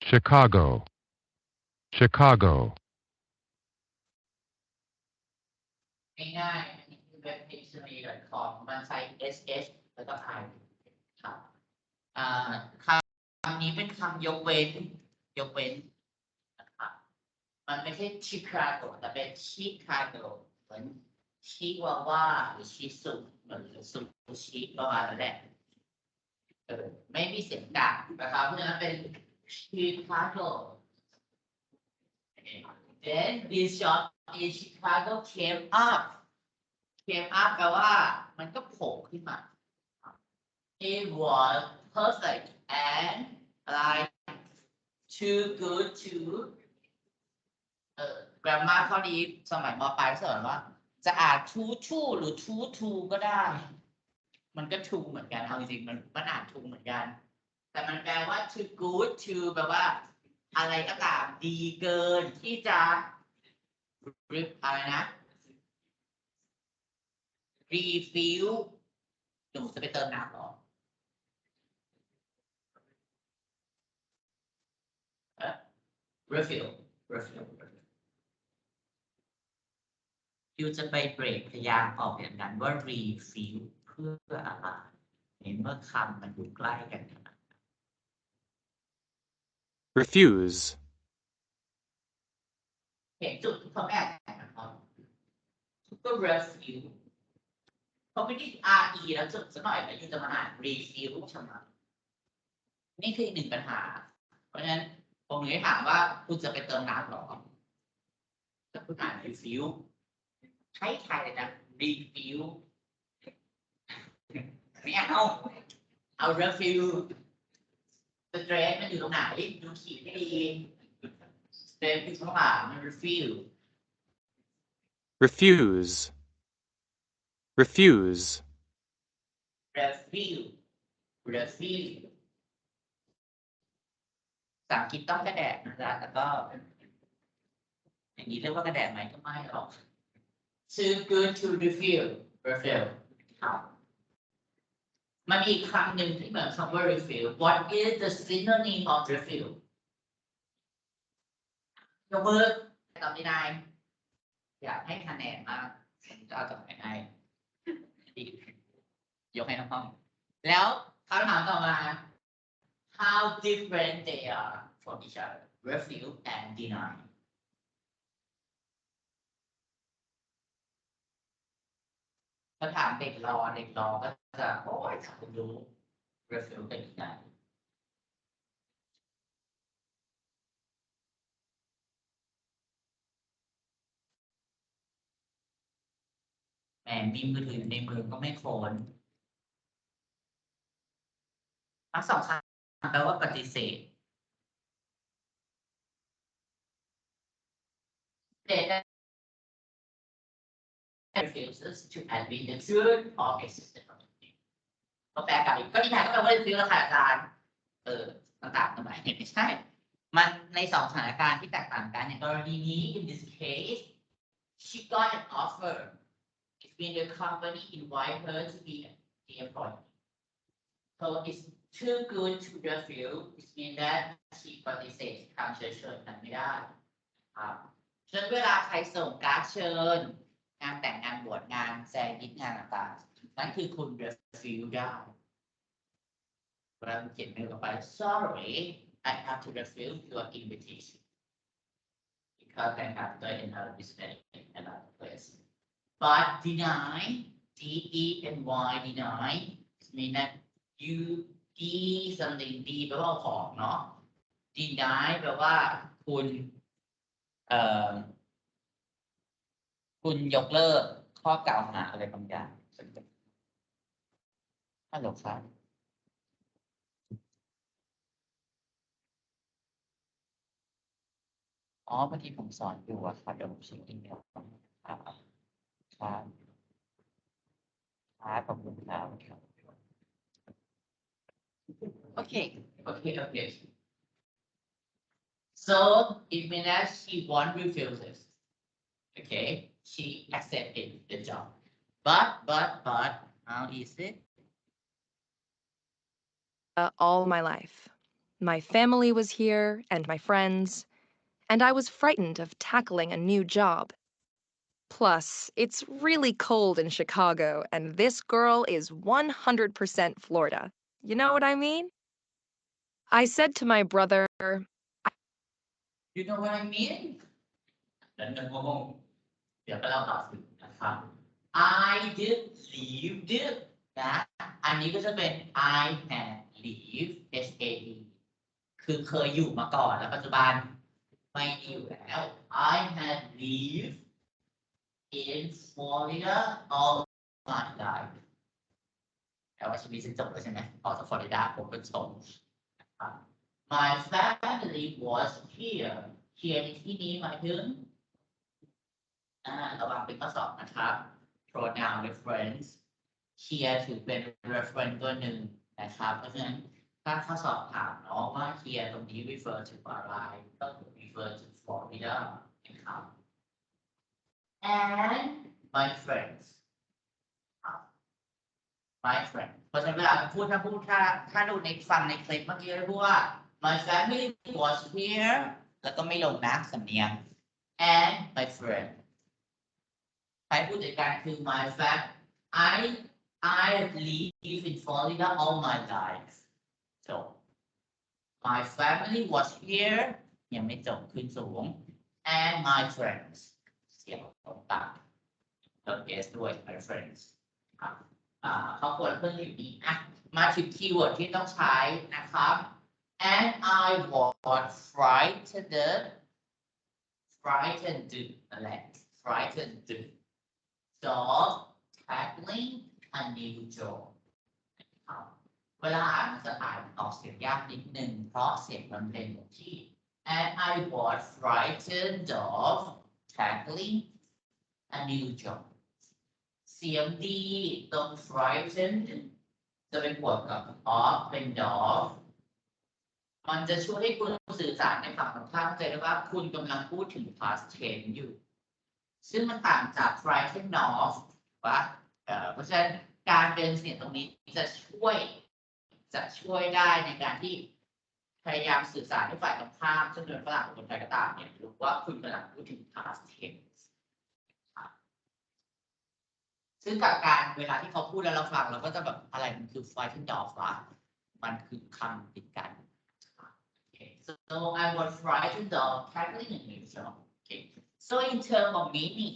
Chicago, Chicago, ง่ายๆอันนี้คือ webdictionary.com มันใช้ sh แล้วก็ i ครับคำนี้เป็นคำยกเว้นนะครับมันไม่ใช่ชิคาโกแต่เป็นชิคาโกเหมือนชิวาว่าหรือชิสุเหมือนซูชิประมาณนั้นแหละไม่มีเสียงดังนะครับเพราะฉะนั้นเป็นชิคาโก then this job in Chicago came up แปลว่ามันก็โผล่ขึ้นมา it was perfect and like too good to grammar ข้อนี้สมัยม.ปลายสอนว่าจะอ่าน too หรือ too ก็ได้ มันก็ too เหมือนกันเอาจริงๆมันอ่าน too เหมือนกันแต่มันแปลว่า too good to แปลว่าอะไรก็ตามดีเกินที่จะอะไรนะ refill หนูจะไปเติมน้ำหรอrefill ยูจะไปเบรกพยายามออกอย่างนั้นว่า refill เพื่ออะไรเห็นเมื่อคำมันอยู่ใกล้กัน refuse, เห็นจุดที่เขาแอบนะครับก็ refill เขาไม่ได้ re แล้วจุดสักหน่อยแต่ยูจะมาอ่าน refill ใช่ไหมนี่คือหนึ่งปัญหาเพราะฉะนั้นผมเลยถามว่าคุณจะไปเติมน้ำหรอจะคุณอ่าน refill ใช้ไทยเลยนะ refill ไม่เอา refill สเตรสมันอยู่ตรงไหนดูขีดให้ดีสเตรสอยู่ข้างหลังมัน refill refuse, refuse, refill ภาษาอังกฤษต้องกระแดดนะจ๊ะแล้วก็อย่างนี้เรียกว่ากระแดดไหมก็ไม่หรอก too good to refill ครับมันมีอีกคำหนึ่งที่เหมือนคำว่า refill what is the synonym of refill ยกมือตอบไม่ได้อยากให้คะแนนมากจะเอาจากไหนให้ยกให้น้องห้องแล้วคำถามต่อมา how different they are from each other refill and deny ถ้าถามเด็กรอก็จะโอ้ยคุณรู้ refill เป็นยังไงแหมมีมือถือในมือก็ไม่โคนทั้งสองคำแปลว่าปฏิเสธrefuses to admit the truth of existence ก็แปลกลับอีกก็ที่ไหนก็แปลว่า refuse แล้วค่ะอาจารย์ต่างๆทำไมไม่ใช่มันในสองสถานการณ์ที่แตกต่างกันในกรณีนี้ in this case she got an offer it's been the company invite her to be the employee so it's too good to refuse it means that she ปฏิเสธคำเชิญนั้นไม่ได้ครับฉะนั้นเวลาใครส่งการ์ดเชิญงานแต่งงานบวชงานแซงยิดงานต่างๆนั่นคือคุณ refuse ได้เวลาเขียนเมลไป sorry I have to refuse your invitation because I have to another business in another place but deny D-E-N-Y deny mean that you D something D แปลว่าของเนาะ deny แปลว่าคุณคุณยกเลิกข้อกล่าวหาอะไรบางอย่างฮัลโหลครับอ๋อเมื่อกี้ผมสอนอยู่อะครับเดี๋ยวผมเช็คอีเมลก่อนครับครับขอบคุณครับOkay. So it means that she won't refuses. Okay, she accepted the job. But how is it? All my life. My family was here and my friends, and I was frightened of tackling a new job. Plus, it's really cold in Chicago, and this girl is 100% Florida. You know what I mean? I said to my brother, You know what I mean? เดี๋ยวไปเล่าต่อสินะครับ I did leave did นะอันนี้ก็จะเป็น I had leave had คือเคยอยู่มาก่อนแล้วปัจจุบันไม่อยู่แล้ว I had leave in Florida all my life แต่ว่าชีวิตฉันจบแล้วใช่ไหมออกจากฟลอริดาผมก็จบ My family was here here ในที่นี้หมายถึงระวังเป็นข้อสอบนะครับ pronoun reference here ถือเป็น reference ตัวหนึ่งนะครับเพราะฉะนั้นถ้าข้อสอบถามน้องว่า here ตรงนี้ refer to อะไรก็ refer to Florida นะครับ and my friends my friend เพราะฉะนั้นเวลาพูดถ้าดูในฟังในคลิปเมื่อกี้พูดว่า my family was here แล้วก็ไม่ลงนะสำเนียง and my friend ใครพูดในการคือ my family I live in Florida all my life so my family was here ยังไม่จบขึ้นสูง and my friends เสียงตรงต่ำเติม s ด้วย my friends เขาควรเพิ่มอยู่นี้มาถึงคีย์เวิร์ดที่ต้องใช้นะครับ and I was frightened นั่นแหละ frightened of tackling a new job เวลาอ่านมันจะอ่านออกเสียงยากนิดนึงเพราะเสียงมันเป็นแบบที่ and I was frightened of tackling a new job เสียงดีตรง frightened จะเป็นบวกกับ of เป็น of มันจะช่วยให้คุณสื่อสารในฝั่งตรงข้ามเข้าใจได้ว่าคุณกำลังพูดถึง past tense อยู่ซึ่งมันต่างจาก frightened of ว่าเพราะฉะนั้นการเป็นเสียงตรงนี้จะช่วยได้ในการที่พยายามสื่อสารให้ฝ่ายตรงข้ามซึ่งเป็นฝรั่งหรือคนไทยก็ตามเนี่ยรู้ว่าคุณกำลังพูดถึง past tense ซึ่งกับการเวลาที่เขาพูดแล้วเราฟังเราก็จะแบบอะไรมันคือ frightened of วะมันคือคำติดกัน So I was frightened of tackling a new job. Okay. So in terms of meaning,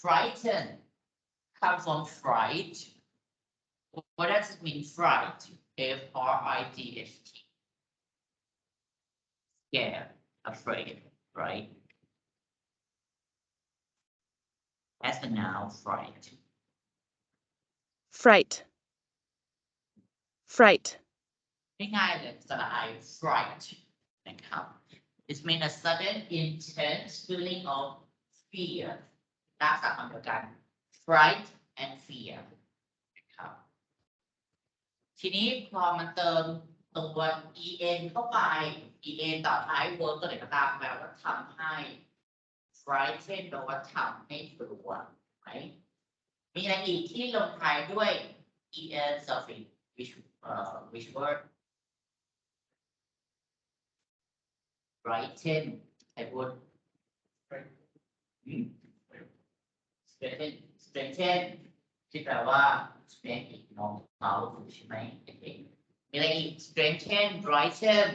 frightened comes from fright. What does it mean, fright? F-R-I-G-H-T. Scared, afraid, right? As a noun, fright. Fright. ง่ายๆเลยสระไอ fright นะครับ It means a sudden intense feeling of fear ลักษณะคำเดียวกัน fright and fear นะครับทีนี้พอมันเติมตัว en เข้าไป en ต่อท้าย verb ตัวไหนก็ตามแปลว่าทำให้ frighten แปลว่าทำให้กลัวไหมมีอะไรอีกที่ลงท้ายด้วย en suffix which word frighten ไอ้พูด strengthen ที่แปลว่า strength อีกน้องเขาใช่ไหมมีอะไรอีก strengthen brighten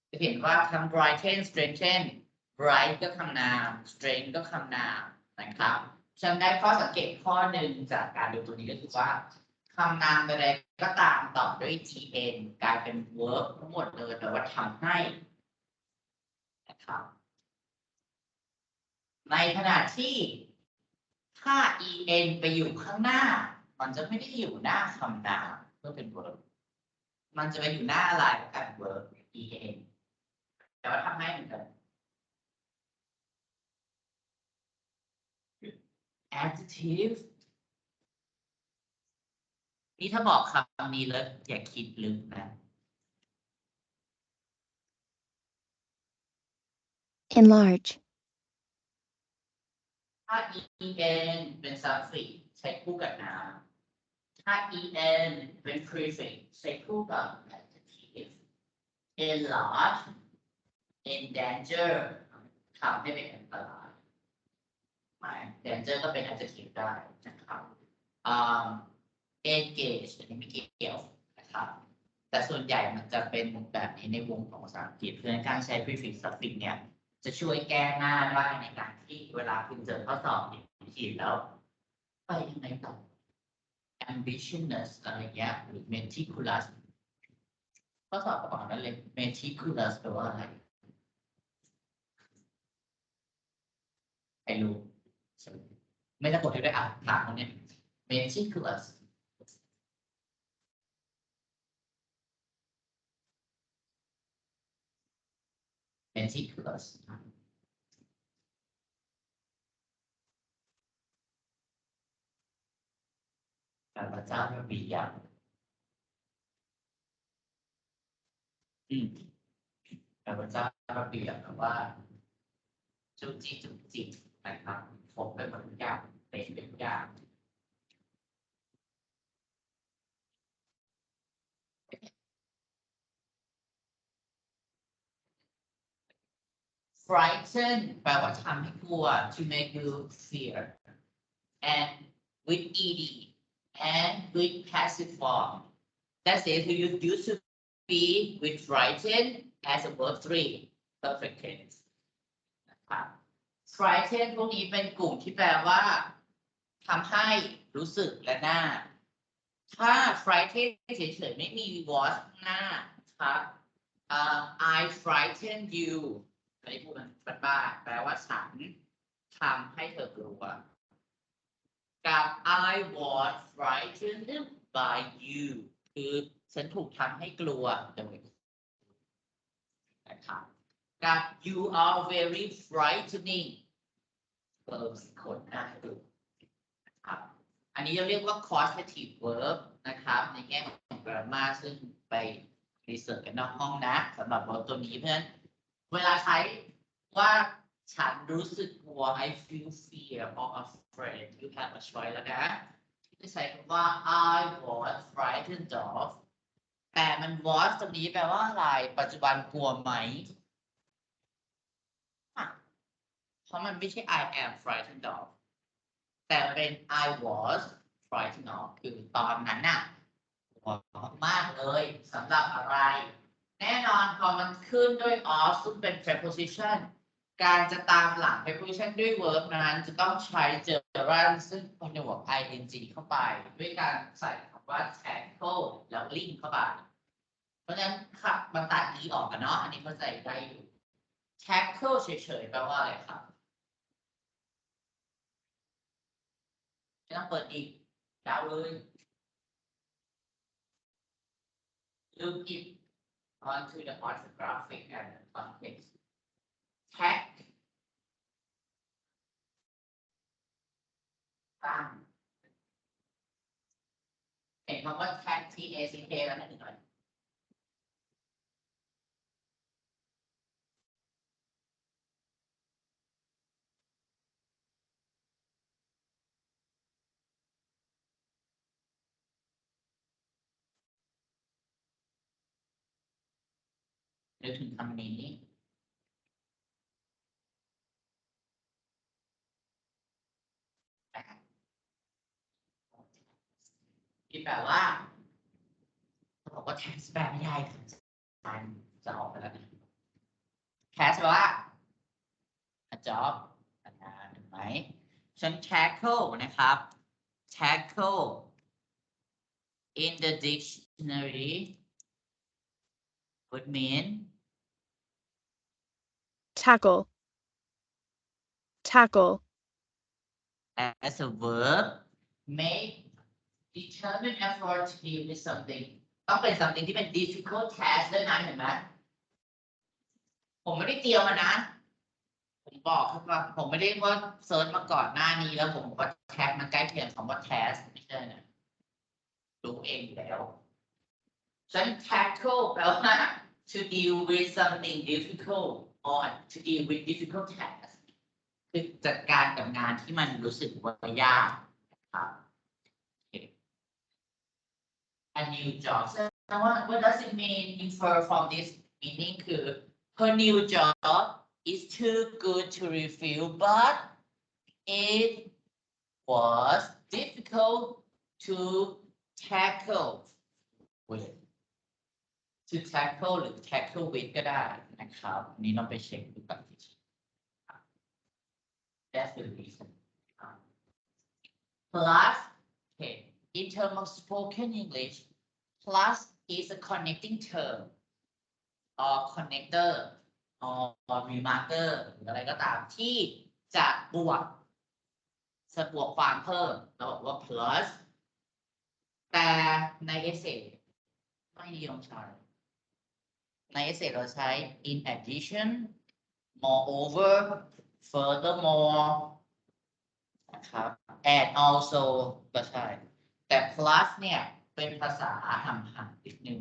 จะเห็นว่าคำ brighten strengthen bright ก็คำนาม strength ก็คำนามนะครับฉันได้ข้อสังเกตข้อหนึ่งจากการดูตัวนี้ก็คือว่าค ำนามใดๆก็ตามต่อด้วย en กลายเป็น verb ทั้งหมดเลยแปลว่าทำให้นะครับในขณะที่ถ้า en ไปอยู่ข้างหน้ามันจะไม่ได้อยู่หน้าคำนามเพื่อเป็น verb มันจะไปอยู่หน้าอะไรกับ verb en แต่ว่าทำให้เหมือนกัน adjective นี่ถ้าบอกคำนี้แล้วอย่าคิดลึกนะ enlarge, ถ้า en เป็น suffix ใช้คู่กับ noun ถ้า en เป็น prefix ใช้คู่กับ adjective enlarge endanger ทำให้เป็นอันตรายหมาย danger ก็เป็น adjective ได้นะครับengage อันนี้ไม่เกี่ยวนะครับแต่ส่วนใหญ่มันจะเป็นแบบนี้ในวงของภาษาอังกฤษเพราะฉะนั้นการใช้ prefix suffix เนี่ยจะช่วยแก้หน้าได้ในการที่เวลาคุณเจอข้อสอบผิดแล้วไปยังไงต่อ ambitious อะไรเงี้ยหรือ meticulous ข้อสอบประกอบนั้นเลย meticulous แปลว่าอะไรใครรู้ไม่ต้องกดให้ด้วยอ่านถามคนนี้ meticulous meticulous การพระเจ้าระเบียบการพระเจ้าระเบียบแบบว่าจุกจิกนะครับผมเป็นหมดทุกอย่างเป็นทุกอย่างfrighten แปลว่าทำให้กลัว to make you fear and with ed and with passive form that's it you used to be with frighten as a verb 3 perfect tense นะครับ frighten พวกนี้เป็นกลุ่มที่แปลว่าทำให้รู้สึกและหน้าถ้า frighten เฉยๆไม่มี was หน้าครับ I frighten you อันนี้พูดมันบ้าแปลว่าฉันทำให้เธอกลัวกับ I was frightened by you คือฉันถูกทำให้กลัวโดยนะครับกับ you are very frightening เพิ่มคนหน้าดูนะครับอันนี้จะเรียกว่า causative verb นะครับในแง่ของ grammar ซึ่งไปรีเสิร์ชกันนอกห้องนะสำหรับ verb ตัวนี้เพราะฉะนั้นเวลาใช้ว่าฉันรู้สึกกลัว I feel fear or afraid you have a choice แล้วนะจะใช้คำว่า I was frightened of แต่มัน was ตรงนี้แปลว่าอะไรปัจจุบันกลัวไหมเพราะมันไม่ใช่ I am frightened of แต่เป็น I was frightened of คือตอนนั้นน่ะกลัวมากเลยสำหรับอะไรแน่นอนพอมันขึ้นด้วย of ซึ่งเป็น preposition การจะตามหลัง preposition ด้วย verb นั้นจะต้องใช้ gerund ซึ่งเป็นบวก ing เข้าไปด้วยการใส่คำว่า tackle แล้ว link เข้าไปเพราะฉะนั้นครับมันตัด e ออกกันเนาะอันนี้เข้าใจได้อยู่ tackle เฉยๆแปลว่าอะไรครับไม่ต้องเปิดอีกยาวเลย look it onto the orthographic and the context tack ตั้งเห็นคำว่า tack t a c k แล้วนั่นหน่อยนึกถึงคำนี้ที่แปลว่าเขาบอกว่า tax แปลไม่ได้การจะออกไปแล้วนะ tax แปลว่า a job งานถูกไหมฉัน tackle นะครับ tackle in the dictionary would mean tackle, tackle, as a verb make determine effort to deal with something ต้องเป็น something ที่เป็น difficult task ด้วยนะเห็นไหมผมไม่ได้เตรียมมานะผมบอกครับว่าผมไม่ได้ว่าเซิร์ชมาก่อนหน้านี้แล้วผมว่าแท็กมันใกล้เคียงคำว่า task ไม่ใช่นะรู้เองอยู่แล้วฉัน tackle แปลว่า to deal with something difficult or to deal with difficult task คือจัดการกับงานที่มันรู้สึกว่ายากครับ a new job so what does it mean infer from this meaning คือ her new job is too good to refuse but it was difficult to tackle with to tackle หรือ tackle with ก็ได้นะครับอันนี้เราไปเช็คดูกันที that's the reason plus okay in terms of spoken English plus is a connecting term or connector or remarker หรืออะไรก็ตามที่จะบวกความเพิ่มเราบอกว่า plus แต่ใน essay ไม่นิยมใช้ใน essay เราใช้ in addition moreover furthermore นะครับ and also ก็ใช่แต่ plus เนี่ยเป็นภาษาหำนิดนึง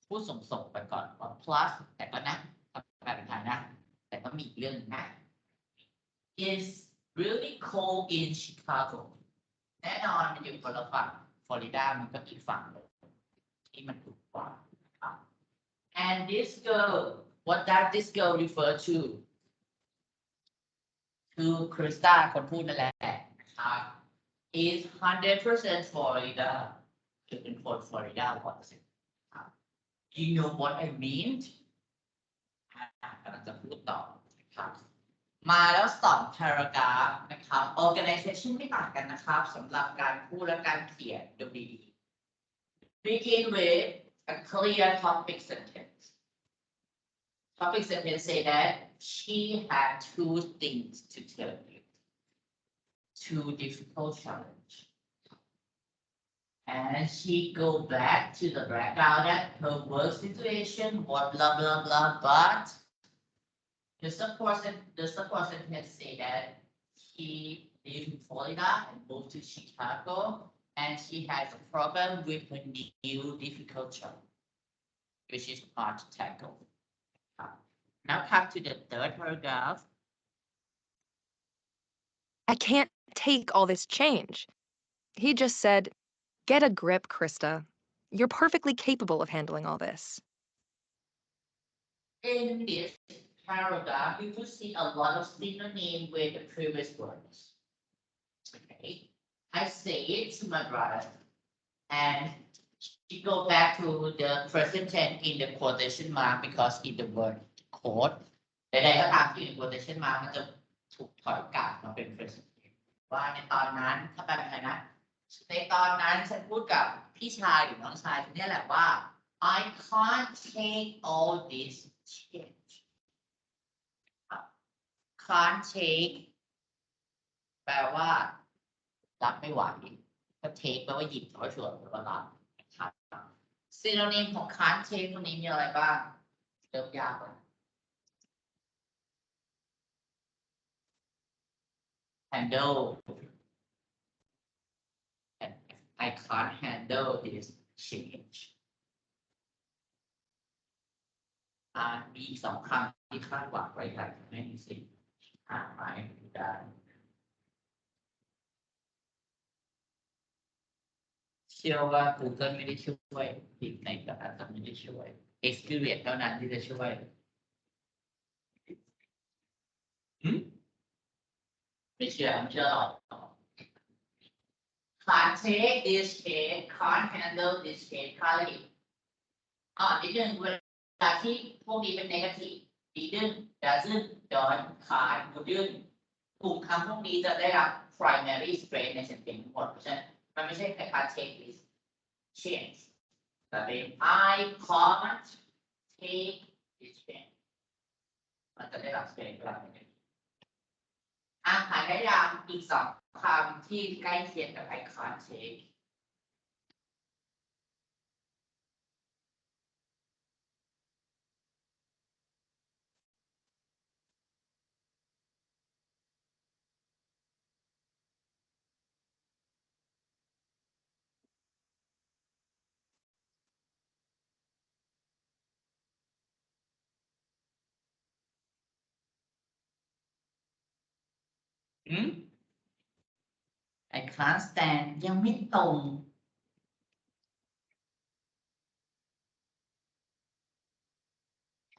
พูดส่งไปก่อนว่า plus แต่ก็นะแปลเป็นไทยนะแต่ก็มีอีกเรื่องนะ is really cold in Chicago แน่นอนมันอยู่คนละฝั่งฟลอริดามันก็อีกฝั่งเลยที่มันถูกกว่า and this girl what does this girl refer to คือคริสตาคนพูดนั่นแหละนะครับ is 100% Florida คือเป็นคนฟลอริดา100% ครับ you know what I mean กำลังจะพูดต่อนะครับมาแล้ว2 paragraph นะครับ organization ไม่ต่างกันนะครับสำหรับการพูดและการเขียนดูดีๆ begin with a clear topic sentence topic sentence say that she had 2 things to tell you 2 difficult challenge and she go back to the background that her work situation was blah blah blah but the support sentence say that he lived in Florida and moved to Chicago and she has a problem with her new difficult job which is hard to tackle now come to the 3rd paragraph I can't take all this change. He just said, get a grip, Krista. You're perfectly capable of handling all this. in this paragraph you will see a lot of synonym with the previous words okay I say it to my brother and she go back to the present tense in the quotation mark because in the word quote ใดๆก็ตามที่อยู่ใน quotation mark มันจะถูกถอยกลับมาเป็น present tense ว่าในตอนนั้นถ้าแปลเป็นไทยนะในตอนนั้นฉันพูดกับพี่ชายหรือน้องชายเนี่ยแหละว่า I can't take all this change can't take แปลว่ารับไม่ไหวก็ take แปลว่าหยิบถอยส่วนหรือว่ารับนะครับ synonym ของ can't take พวกนี้มีอะไรบ้างเริ่มยากเลย handle I can't handle this change มี2 คำที่คาดหวังไว้แต่ไม่มีสิทธิ์หมายได้เชื่อว่า Google ไม่ได้ช่วยผิดในกระดาษไม่ได้ช่วย experience เท่านั้นที่จะช่วยไม่เชื่อหรอก can't take this change can't handle this change ค่าอะไรอีกนิดนึงเวลาที่พวกนี้เป็น negative didn't doesn't don't can't wouldn't กลุ่มคำพวกนี้จะได้รับ primary stress ใน sentence ทั้งหมดเพราะฉะนั้นมันไม่ใช่แค่ can't take this change แต่เป็น I can't take this pen มันจะได้รับเสียงกลับมาอ่านได้ยังอีก2คำที่ใกล้เคียงกับ I can't take I can't stand ยังไม่ตรง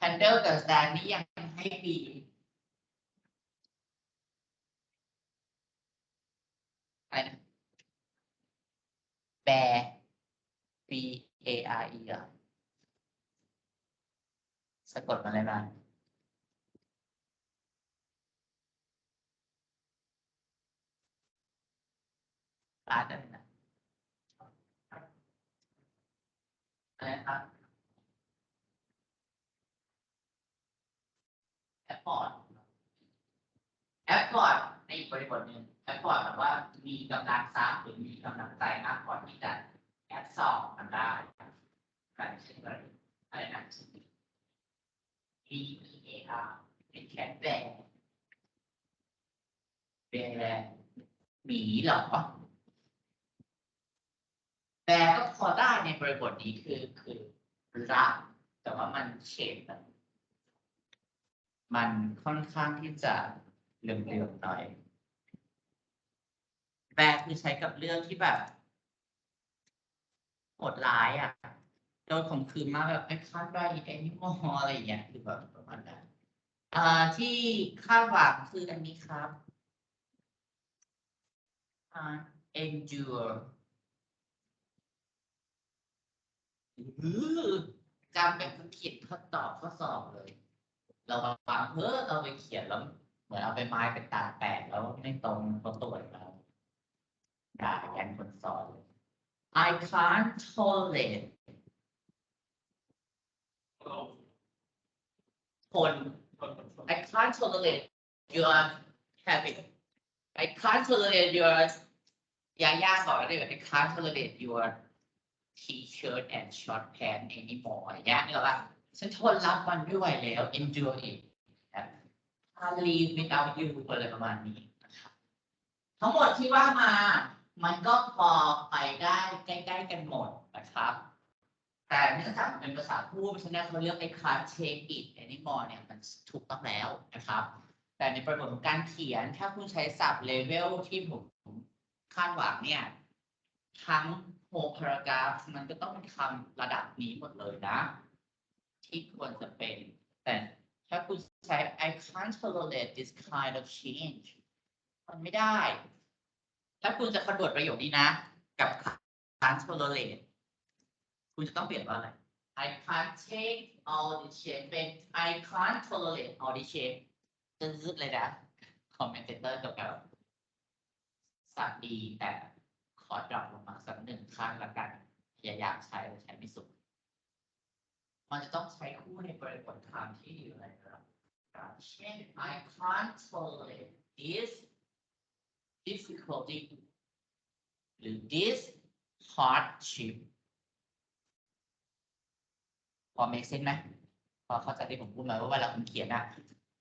handle กับ stand นี่ยังให้Bอะไรนะ bear B A R E อ่ะสะกดมาอะไรบ้างร้านอะไรนะอะไรครับแอปพอร์ตในอีกบริบทหนึ่งแอปพอร์ตแปลว่ามีกำลังทรัพย์หรือมีกำลังใจมากพอที่จะแอปสอบมันได้การเช่นอะไรนะ B E A R เป็นแคทแบร์หมีเหรอแบร์ก็พอได้ในบริบทนี้คือรักแต่ว่ามันเฉดมันค่อนข้างที่จะเหลื่อมๆหน่อยแบร์คือใช้กับเรื่องที่แบบโหดร้ายอ่ะโดนข่มขืนมาแบบไอ้คาดว่าไอ้นี่มออะไรอย่างเงี้ยคือแบบประมาณนั้นที่คาดหวังคืออันนี้ครับendure จำแบบเขียนข้อตอบข้อสอบเลยเราฟังเราไปเขียนแล้วเหมือนเอาไปไม้ไปตากแปะแล้วไม่ตรงเขาตรวจเราด่ายันคนสอนเลย I can't tolerate คน I can't tolerate your habit I can't tolerate your ยากๆก่อนเลย I can't tolerate your T-shirt and short pants anymore อย่างเงี้ยนี่หรอว่าฉันทนรับมันไม่ไหวแล้ว endure it leave without you อะไรประมาณนี้นะครับทั้งหมดที่ว่ามามันก็พอไปได้ใกล้ๆกันหมดนะครับแต่เนื่องจากมันเป็นภาษาพูดเพราะฉะนั้นเขาเลือกไอ้ can't take it anymore เนี่ยมันถูกต้องแล้วนะครับแต่ในประโยคของการเขียนถ้าคุณใช้ศัพท์เลเวลที่ผมคาดหวังเนี่ยทั้ง6 paragraph มันก็ต้องเป็นคำระดับนี้หมดเลยนะที่ควรจะเป็นแต่ถ้าคุณใช้ I can't tolerate this kind of change มันไม่ได้ถ้าคุณจะขดประโยคนี้นะกับ can't tolerate คุณจะต้องเปลี่ยนว่าอะไร I can't take all the change เป็น I can't tolerate all the change จืดๆเลยนะคอมเมนเตอร์กับสับดีแต่ขอดรอปลงมาสัก1 ครั้งละกันอย่าอยากใช้ไม่สุดมันจะต้องใช้คู่ในบริบทคำที่อยู่ในระดับเช่น I can't tolerate this difficulty หรือ this hardship พอ make sense ไหมพอเข้าใจที่ผมพูดไหมว่าเวลาคุณเขียนอ่ะ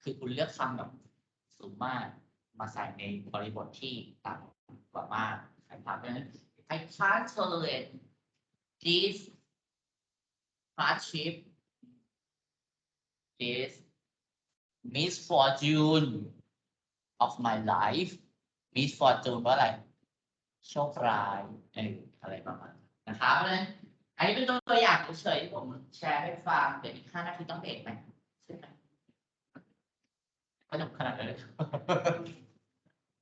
คือคุณเลือกคำแบบสูงมากมาใส่ในบริบทที่ต่ำกว่ามากนะครับเพราะฉะนั้น I can't tolerate this hardship this misfortune of my life misfortune ว่าอะไรโชคร้ายอะไรประมาณนะครับเพราะฉะนั้นอันนี้เป็นตัวอย่างเฉยๆที่ผมแชร์ให้ฟังเดี๋ยวอีก5 นาทีต้องเบรกไหมใช่ไหมก็จบขนาดนั้นเลย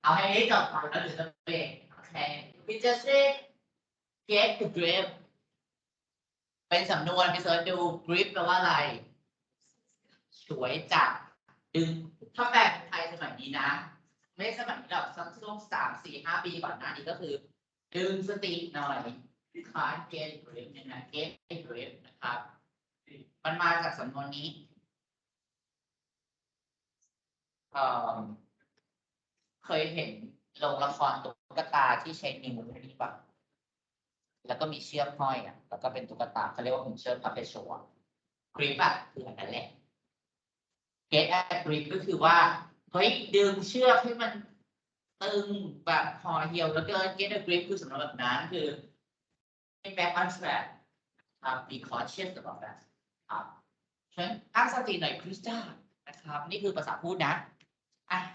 เอาให้จบก่อนแล้วเดี๋ยวจะเบรกโอเค we just say get the grip เป็นสำนวนไปเสิร์ชดู grip แปลว่าอะไรฉวยจับดึงถ้าแปลเป็นไทยสมัยนี้นะไม่สมัยนี้หรอกสักช่วง3-4-5 ปีก่อนหน้านี้ก็คือดึงสติหน่อย can't get a grip เนี่ยนะ get a grip นะครับ มันมาจากสำนวนนี้เคยเห็นโรงละครตุ๊กตาที่ใช้นิ้วนี่ปะแล้วก็มีเชือกห้อยอ่ะแล้วก็เป็นตุ๊กตาเขาเรียกว่าหุ่นเชือกพับเพชรกริปอ่ะคืออันนั้นแหละ get a grip ก็คือว่าเฮ้ยดึงเชือกให้มันตึงแบบห่อเหี่ยวแล้วก็ get a grip คือสำนวนแบบนั้นคือ back on track ครับ be cautious about that ครับฉะนั้นตั้งสติหน่อยคริสต้านะครับนี่คือภาษาพูดนะ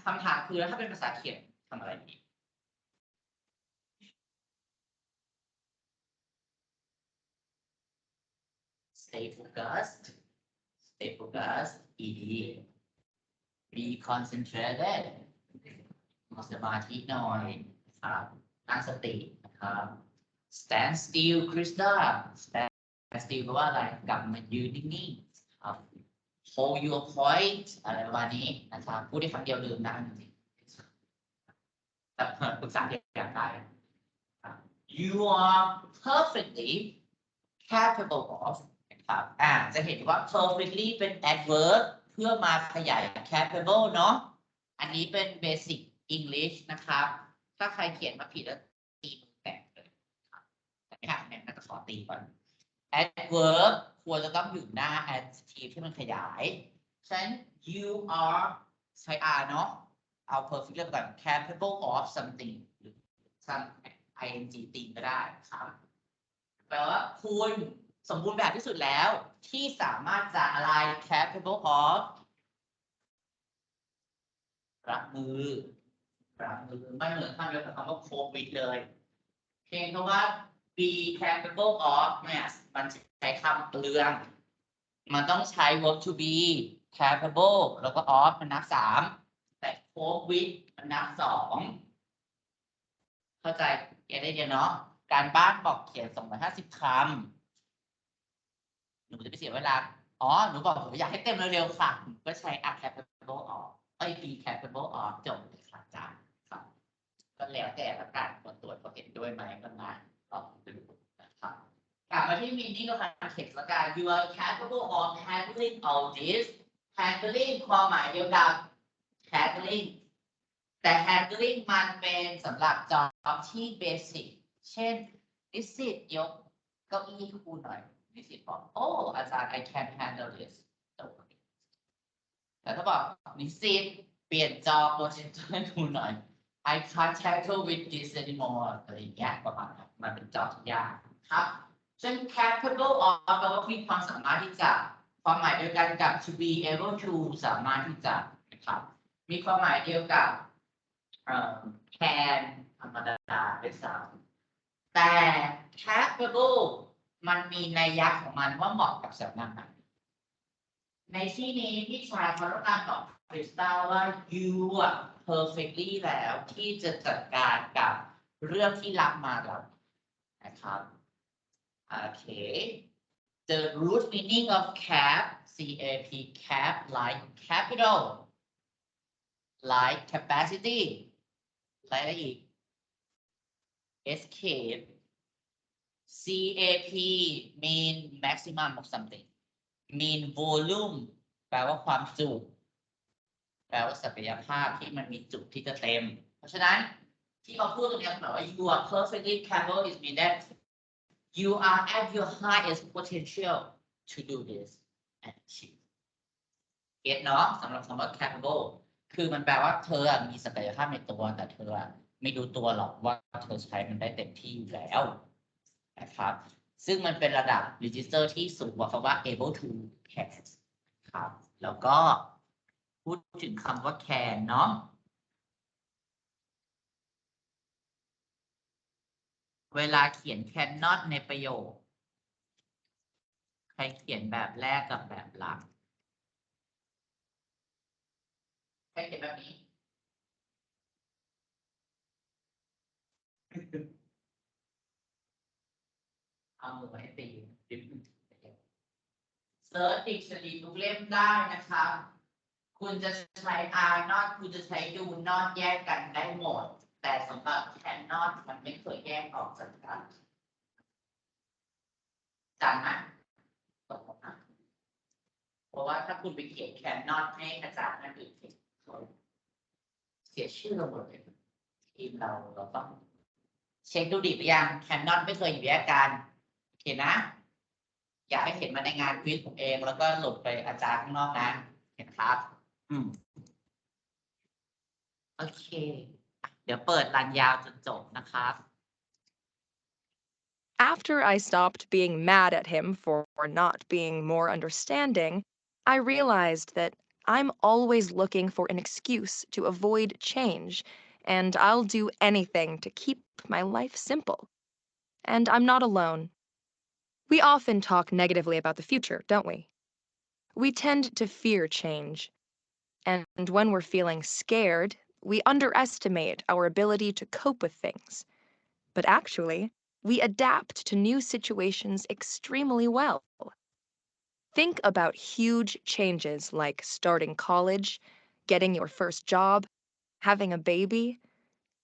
คำถามคือแล้วถ้าเป็นภาษาเขียนทำอะไรดี stay focused stay focused be concentrated มีสมาธิหน่อยนะครับตั้งสตินะครับ stand still Krista stand still แปลว่าอะไรกลับมายืนนิ่งๆครับ hold your point อะไรประมาณนี้นะครับพูดได้คำเดียวลืมนะจริงๆแต่ปรึกษาเด็กอยากได้ you are perfectly capable of นะครับจะเห็นว่า perfectly เป็น adverb เพื่อมาขยาย capable เนาะอันนี้เป็น basic English นะครับถ้าใครเขียนมาผิดแล้วตีมือแตกเลยครับแต่ไม่หักเนี่ยน่าจะขอตีก่อน adverb ควรจะต้องอยู่หน้า adjective ที่มันขยายฉะนั้น you are ใช้ are เนาะเอา perfect เริ่มก่อน capable of something หรือ some ing ตีก็ได้ครับแปลว่าคุณสมบูรณ์แบบที่สุดแล้วที่สามารถจะอะไร capable of รับมือไม่เหมือนคำเดียวกับคำว่า cope with เลยเพียงเพราะว่า be capable of เนี่ยมันใช้คำเปลืองมันต้องใช้ verb to be capable แล้วก็ of มันนับ3แต่ cope with มันนับ2เข้าใจได้เดียวเนาะการบ้านบอกเขียน250 คำหนูจะไปเสียเวลาหนูบอกหนูอยากให้เต็มเร็วๆค่ะก็ใช้ capable of be capable of จบเลยค่ะอาจารย์ครับก็แล้วแต่ละกันคนตรวจเขาเห็นด้วยไหมก็มาลองดูนะครับกลับมาที่ meaning ของ context ละกัน you are capable of handling all this handling ความหมายเดียวกับ handling แต่ handling มันเป็นสำหรับ job ที่ basic เช่นนิสิตยกเก้าอี้ให้ครูหน่อยนิสิตบอกอาจารย์ I can handle this แต่ถ้าบอกนิสิตเปลี่ยนจอโปรเจคเตอร์ให้ครูหน่อย I can't tackle with this anymore อะไรอย่างเงี้ยประมาณนั้นมันเป็นจอบที่ยากครับเช่น capable of แปลว่ามีความสามารถที่จะความหมายเดียวกันกับ to be able to สามารถที่จะนะครับมีความหมายเดียวกับcan ธรรมดาเป็นสามแต่ capable มันมีนัยยะของมันว่าเหมาะกับสำนักไหนในที่นี้พี่ชายเขาต้องการตอบคริสตัลว่า you perfectly แล้วที่จะจัดการกับเรื่องที่รับมาแล้วนะครับโอเค the root meaning of cap cap like capital like capacity อะไรอีก escape cap mean maximum of something mean volume แปลว่าความจุแปลว่าศักยภาพที่มันมีจุที่จะเต็มเพราะฉะนั้นที่เขาพูดตรงนี้เขาบอกว่า you are perfectly capable is mean that you are at your highest potential to do this and achieve เก็ตเนาะสำหรับคำว่า capable คือมันแปลว่าเธอมีศักยภาพในตัวแต่เธอไม่รู้ตัวหรอกว่าเธอใช้มันได้เต็มที่อยู่แล้วนะครับซึ่งมันเป็นระดับ register ที่สูงกว่าคำว่า able to can ครับแล้วก็พูดถึงคำว่า can เนาะเวลาเขียน cannot ในประโยคใครเขียนแบบแรกกับแบบหลังใครเขียนแบบนี้เอามือให้ตีเซิร์ช dictionary ทุกเล่มได้นะครับคุณจะใช้ are not คุณจะใช้ do not แยกกันได้หมดแต่สำหรับ cannot มันไม่เคยแยกออกจากกัน ารย์นะตกนะเพราะว่าถ้าคุณไปเขียน cannot ให้อาจารย์นั่นอื่นเสียชื่อเราหมดเลยทีมเราต้องเช็คดูดีหรือยัง cannot ไม่เคยอยู่ในอาการเขียนนะ อยากให้เห็นมาในงานควิสผมเองแล้วก็หลุดไปอาจารย์ข้างนอกนะเห็นครับโอเคเดี๋ยวเปิดรันยาวจนจบนะครับ After I stopped being mad at him for not being more understanding, I realized that I'm always looking for an excuse to avoid change, and I'll do anything to keep my life simple. And I'm not alone. We often talk negatively about the future, don't we? We tend to fear change. And when we're feeling scared, we underestimate our ability to cope with things. But actually, we adapt to new situations extremely well. Think about huge changes like starting college, getting your first job, having a baby.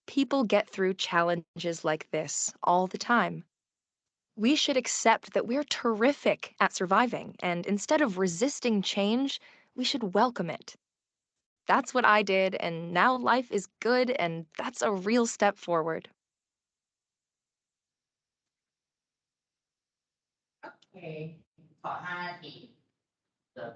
People get through challenges like this all the time. We should accept that we're terrific at surviving, and instead of resisting change, we should welcome it. That's what I did, and now life is good, and that's a real step forward. โอเคขอ5 นาทีเริ่ม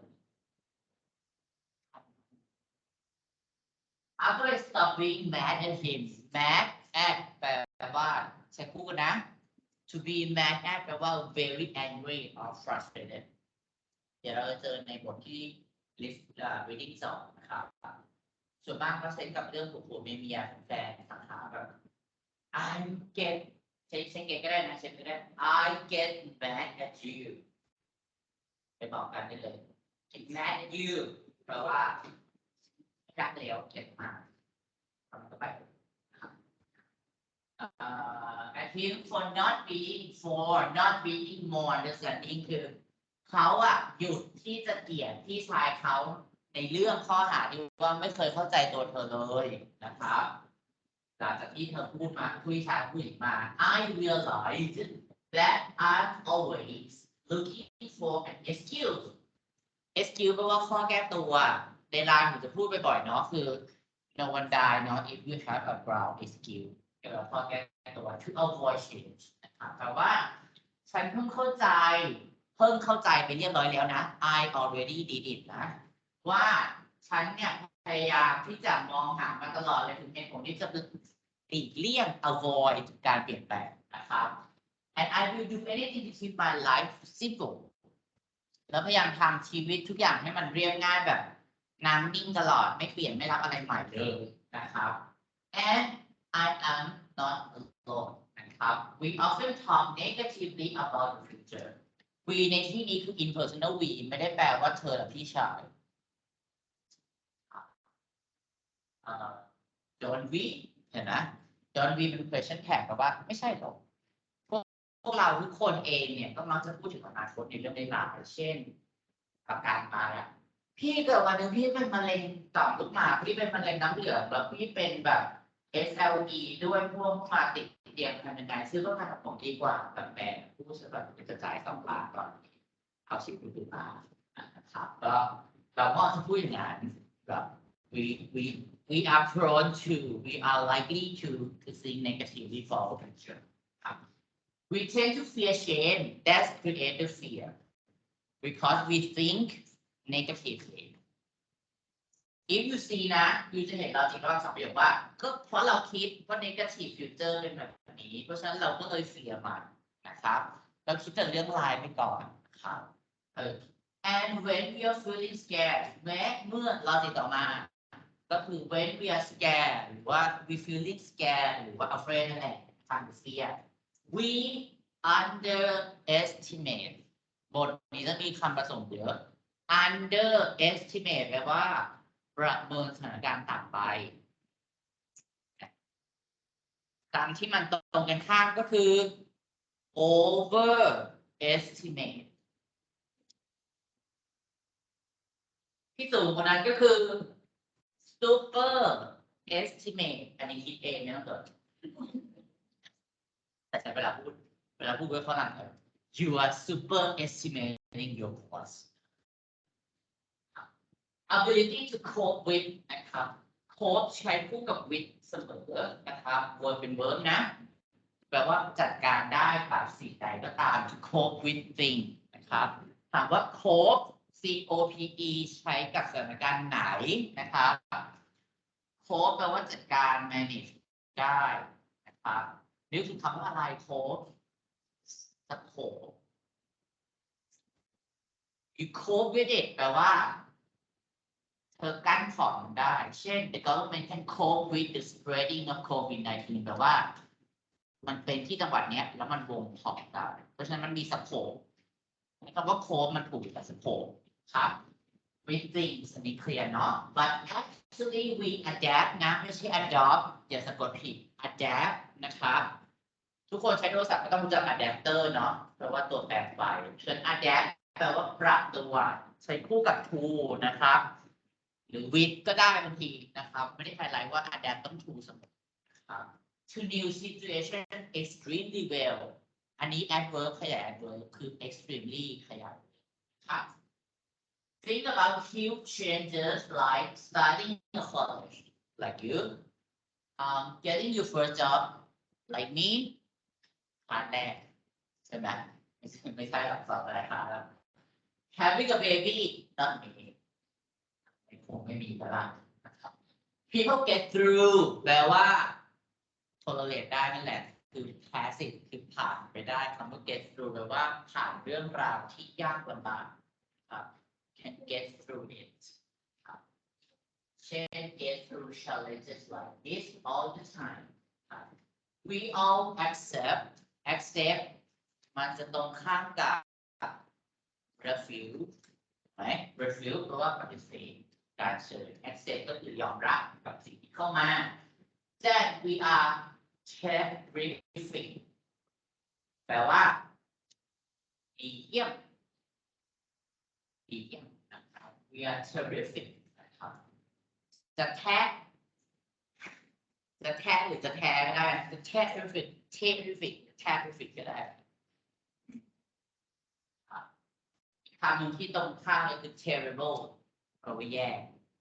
After I stopped being mad at him mad at แปลว่าใช้คู่กันนะ to be mad at แปลว่า very angry or frustrated เดี๋ยวเราจะเจอในบทที่ list reading 2นะครับส่วนมากก็เซ็นกับเรื่องผัวเมียแฟนปัญหาแบบ I get ใช้เก็ตก็ได้นะใช้ก็ได้ I get mad at you ไปบอกกันได้เลย get mad at you แปลว่ารักแล้วเก็บมาทำต่อไปat him for not being more understanding คือเขาหยุดที่จะเกลียดพี่ชายเขาในเรื่องข้อหาที่ว่าไม่เคยเข้าใจตัวเธอเลยนะครับหลังจากที่เธอพูดมาผู้ชายผู้หญิงมา I realized that I'm always looking for an excuse แปลว่าข้อแก้ตัวในไลน์ผมจะพูดบ่อยๆเนาะคือ no one die เนาะ if you have a ground excuse เกี่ยวกับข้อแก้ตัว to avoid change นะครับแปลว่าฉันเพิ่งเข้าใจไปเรียบร้อยแล้วนะ I already did it นะว่าฉันเนี่ยพยายามที่จะมองหามาตลอดเลยถึงเหตุผลที่จะหลีกเลี่ยง avoid การเปลี่ยนแปลงนะครับ and I will do anything to keep my life simple แล้วพยายามทำชีวิตทุกอย่างให้มันเรียบง่ายแบบน้ำนิ่งตลอดไม่เปลี่ยนไม่รับอะไรใหม่เลยนะครับ and I am not alone นะครับ we often talk negatively about the future we ในที่นี้คือ impersonal we ไม่ได้แปลว่าเธอและพี่ชายdon't we เห็นไหม don't we เป็น question tag แปลว่าไม่ใช่หรอกพวกเราทุกคนเองเนี่ยก็มักจะพูดถึงอนาคตในเรื่องได้หลายเช่นประกาศมาพี่เกิดวันหนึ่งพี่เป็นมะเร็งต่อมลูกหมากพี่เป็นมะเร็งน้ำเหลืองแล้วพี่เป็นแบบ SLE ด้วยพวกมาติดเตียงทำยังไงซื้อรถคันของดีกว่าแบบแบนผู้สมัครจะจ่าย2 ล้านก่อนเอาชีวิตดูมานะครับก็เราก็จะพูดอย่างนั้นแบบ we are prone to we are likely to think negatively for the future we tend to fear change that creates the fear because we think negatively if you see นะ you จะเห็นเราจริงว่า2 ประโยคว่าก็เพราะเราคิดว่า negative future เป็นแบบนี้เพราะฉะนั้นเราก็เลยเสียมันนะครับเราคิดแต่เรื่องร้ายไปก่อนครับand when we are feeling scared เมื่อเราติดต่อมาก็คือ when we are scared หรือว่า we feeling scared หรือว่า afraid นั่นแหละทาง fear we underestimate บทนี้จะมีคำผสมเยอะ underestimate แปลว่าประเมินสถานการณ์ต่ำไปคำที่มันตรงกันข้ามก็คือ overestimate ที่สูงกว่านั้นก็คือ superestimate อันนี้คิดเองไม่ต้องเกิดแต่ใช้เวลาพูดไว้ฝรั่งเลย you are super estimating your cost ability to cope with นะครับ cope ใช้คู่กับ with เสมอนะครับ verb เป็น verb นะแปลว่าจัดการได้กับสิ่งใดก็ตาม to cope with thing นะครับถามว่า cope COPE ใช้กับสถานการณ์ไหนนะครับ cope แปลว่าจัดการ manage ได้นะครับนึกถึงคำว่าอะไร cope support you cope with it แปลว่าเธอกั้นของมันได้เช่น the government can cope with the spreading of COVID-19 แปลว่ามันเป็นที่จังหวัดเนี้ยแล้วมันวงของได้เพราะฉะนั้นมันมี support คำว่า cope มันถูกกับ support ครับ with things อันนี้เคลียร์เนาะ but actually we adapt นะไม่ใช่ adopt อย่าสะกดผิด adapt นะครับทุกคนใช้โทรศัพท์ก็ต้องรู้จัก adapter เนาะแปลว่าตัวแปรไฟส่วน adapt แปลว่าปรับตัวใช้คู่กับ to นะครับหรือ with ก็ได้บางทีนะครับไม่ได้ไฮไลท์ว่า adapt ต้อง to เสมอครับ to new situation extremely well อันนี้ adverb ขยาย adverb คือ extremely ขยายครับ think about huge changes like starting a college like you getting your first job like me ผ่านแน่ใช่ไหมไม่ใช่หลักสอบอะไรครับ having a baby ต้องมีคงไม่มีแล้วล่ะ people get through แปลว่า tolerate ได้นั่นแหละคือ passive คือผ่านไปได้คำว่า get through แปลว่าผ่านเรื่องราวที่ยากลำบากครับ can get through it ครับเช่น get through challenges like this all the time ครับ we all accept มันจะตรงข้ามกับ refuse ไหม refuse แปลว่าปฏิเสธการเฉย accept ก็คือยอมรับกับสิ่งที่เข้ามา that we are terrific แปลว่าดีเยี่ยมนะครับ we are terrific นะครับจะแท้หรือจะแท้ก็ได้จะ terrific ก็ได้คำหนึ่งที่ตรงข้ามก็คือ terrible แปลว่าแย่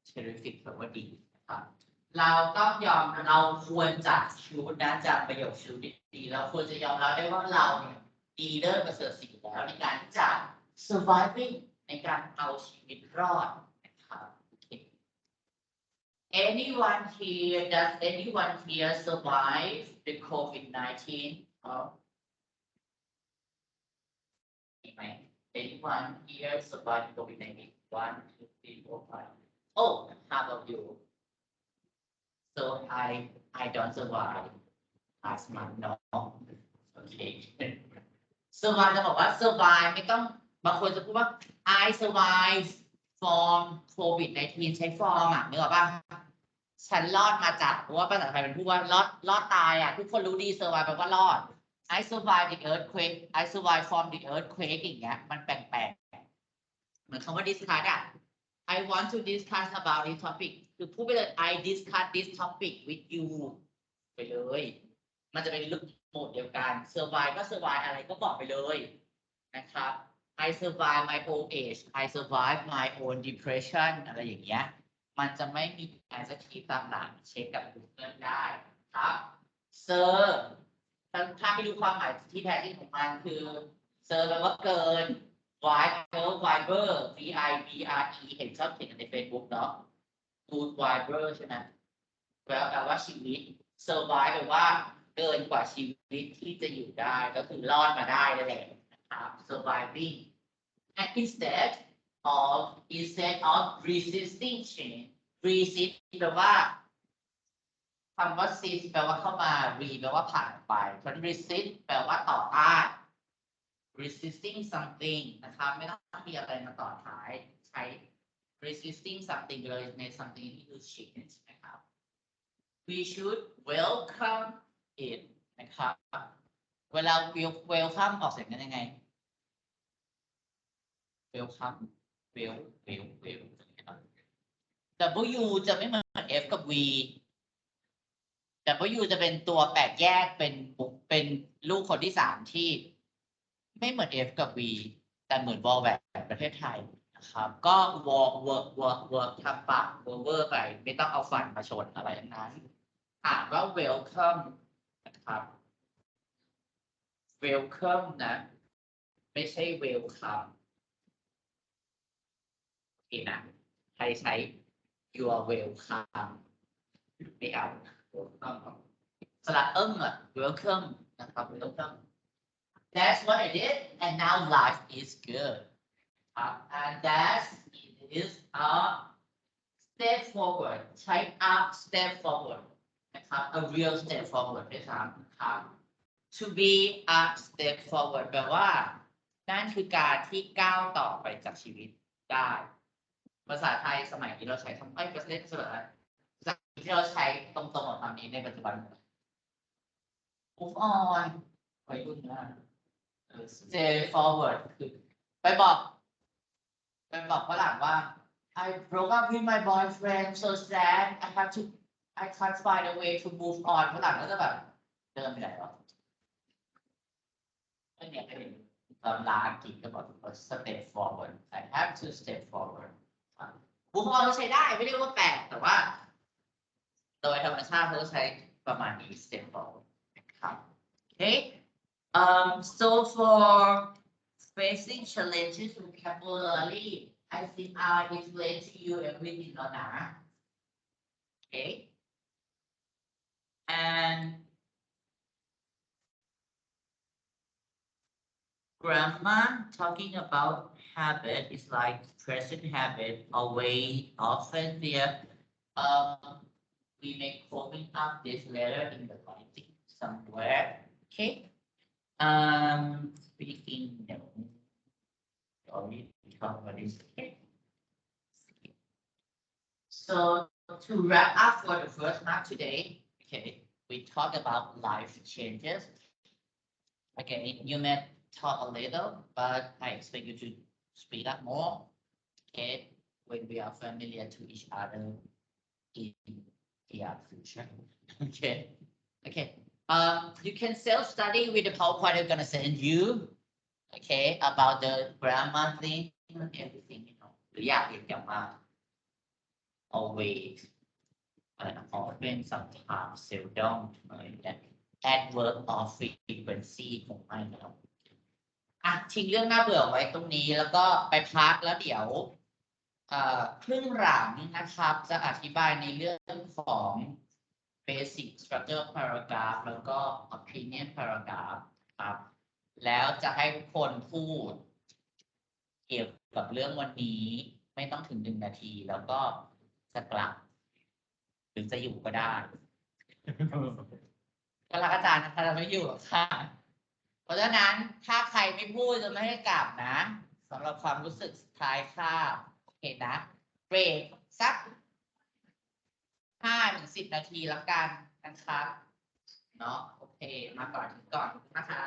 terrific แปลว่าดีนะครับเราต้องเราควรจะชูดนะจากประโยคชูดดีเราควรจะยอมรับได้ว่าเราเนี่ยดีเลิศประเสริฐศรีแล้วในการที่จะ surviving ในการเอาชีวิตรอดนะครับ Anyone here survive the COVID-19 มีไหม Anyone here survive COVID-19 1 2 3 4 5 Oh how about you So I don't survive as much no okay survive จะบอกว่า survive ไม่ต้องบางคนจะพูดว่า I survive from COVID-19 ใช้ from อ่ะนึกออกป่ะฉันรอดมาจากเพราะว่าภาษาไทยเป็นพูดว่ารอดตายอ่ะทุกคนรู้ดี survive แปลว่ารอด I survive the earthquake I survive from the earthquake อย่างเงี้ยมันแปลกๆเหมือนคำว่า discuss อ่ะI want to discuss about this topic คือพูดไปเลย I discuss this topic with you ไปเลยมันจะเป็นรูปโหมดเดียวกัน survive ก็ survive อะไรก็บอกไปเลยนะครับ I survive my old age I survive my own depression อะไรอย่างเงี้ยมันจะไม่มีการสคริปต์ตามหลังเช็คกับ Google ได้ครับ Sir ถ้าไม่รู้ความหมายที่แท้จริงของมันคือ Sir แปลว่าเกินViber VIBRE เห็นชอบเขียนใน Facebook เนาะ Good Viber ใช่ไหมแปลว่าชีวิต Survive แปลว่าเกินกว่าชีวิตที่จะอยู่ได้ก็คือรอดมาได้นั่นแหละนะครับ surviving and instead of resisting change resist แปลว่าคำว่า resist แปลว่าเข้ามา re แปลว่าผ่านไปส่วน resist แปลว่าต่อต้าน resisting something นะครับไม่ต้องมีอะไรมาต่อท้ายใช้ resisting something เลยใน something ที่คือ change นะครับ we should welcome it นะครับเวลา welcome ออกเสียงกันยังไง welcome W จะไม่เหมือน F กับ V W จะเป็นตัวแปลกแยกเป็นลูกคนที่3ที่ ไม่เหมือน F กับ V แต่เหมือนวอลแวร์ประเทศไทยนะครับก็วอลเวิร์กทำปากเวอร์ไปไม่ต้องเอาฟันมาชนอะไรทั้งนั้นอ่านว่า welcome นะครับ welcome นะ ไม่ใช่ welcome โอเคนะใครใช้ your welcome ไม่เอาสระอ่ะ welcome นะครับ welcome that's what I did and now life is good and that is a step forward ใช้ up step forward นะครับ a real step forward ด้วยซ้ำนะครับ to be a step forward แปลว่านั่นคือการที่ก้าวต่อไปจากชีวิตได้ภาษาไทยสมัยนี้เราใช้คำภาษาอังกฤษที่เราใช้ตรงๆกับคำนี้ในปัจจุบัน move on ไปรุ่นนะ stay forward คือไปบอกฝรั่งว่า I broke up with my boyfriend so sad I can't find a way to move on ฝรั่งก็จะแบบเดินไปไหนวะเนี่ยเป็นตำราอังกฤษก็บอก step forward I have to step forward move on ใช้ได้ไม่ได้ว่าแปลกแต่ว่าโดยธรรมชาติเขาใช้ประมาณนี้ step forward ครับ okay so for facing challenges vocabulary I think I explained to you everything แล้วนะ okay and grammar talking about habit is like present habit always often there we may coping up this letter in the writing somewhere okay speaking no sorry cover this okay so to wrap up for the first mark today okay we talk about life changes okay you may talk a little, but I expect you to speak up more, okay, when we are familiar to each other in the future, okay, okay. You can self-study with the PowerPoint I'm gonna send you, okay, about the grammar thing and everything, you know. หรืออยากเรียนกลับมา always, often, sometimes, seldom, adverb of frequency ของไม่แล้วทิ้งเรื่องน่าเบื่อไว้ตรงนี้แล้วก็ไปพักแล้วเดี๋ยวครึ่งหลังนะครับจะอธิบายในเรื่องของ basic structure paragraph แล้วก็ opinion paragraph ครับแล้วจะให้ทุกคนพูดเกี่ยวกับเรื่องวันนี้ไม่ต้องถึง1 นาทีแล้วก็จะกลับหรือจะอยู่ก็ได้ ก็รักอาจารย์นะคะเราไม่อยู่หรอกค่ะเพราะฉะนั้นถ้าใครไม่พูดจะไม่ให้กลับนะสำหรับความรู้สึกสุดท้ายค่ะโอเคนะเบรกสัก5 ถึง 10 นาทีแล้วกันนะครับเนาะโอเคมาก่อนนะคะ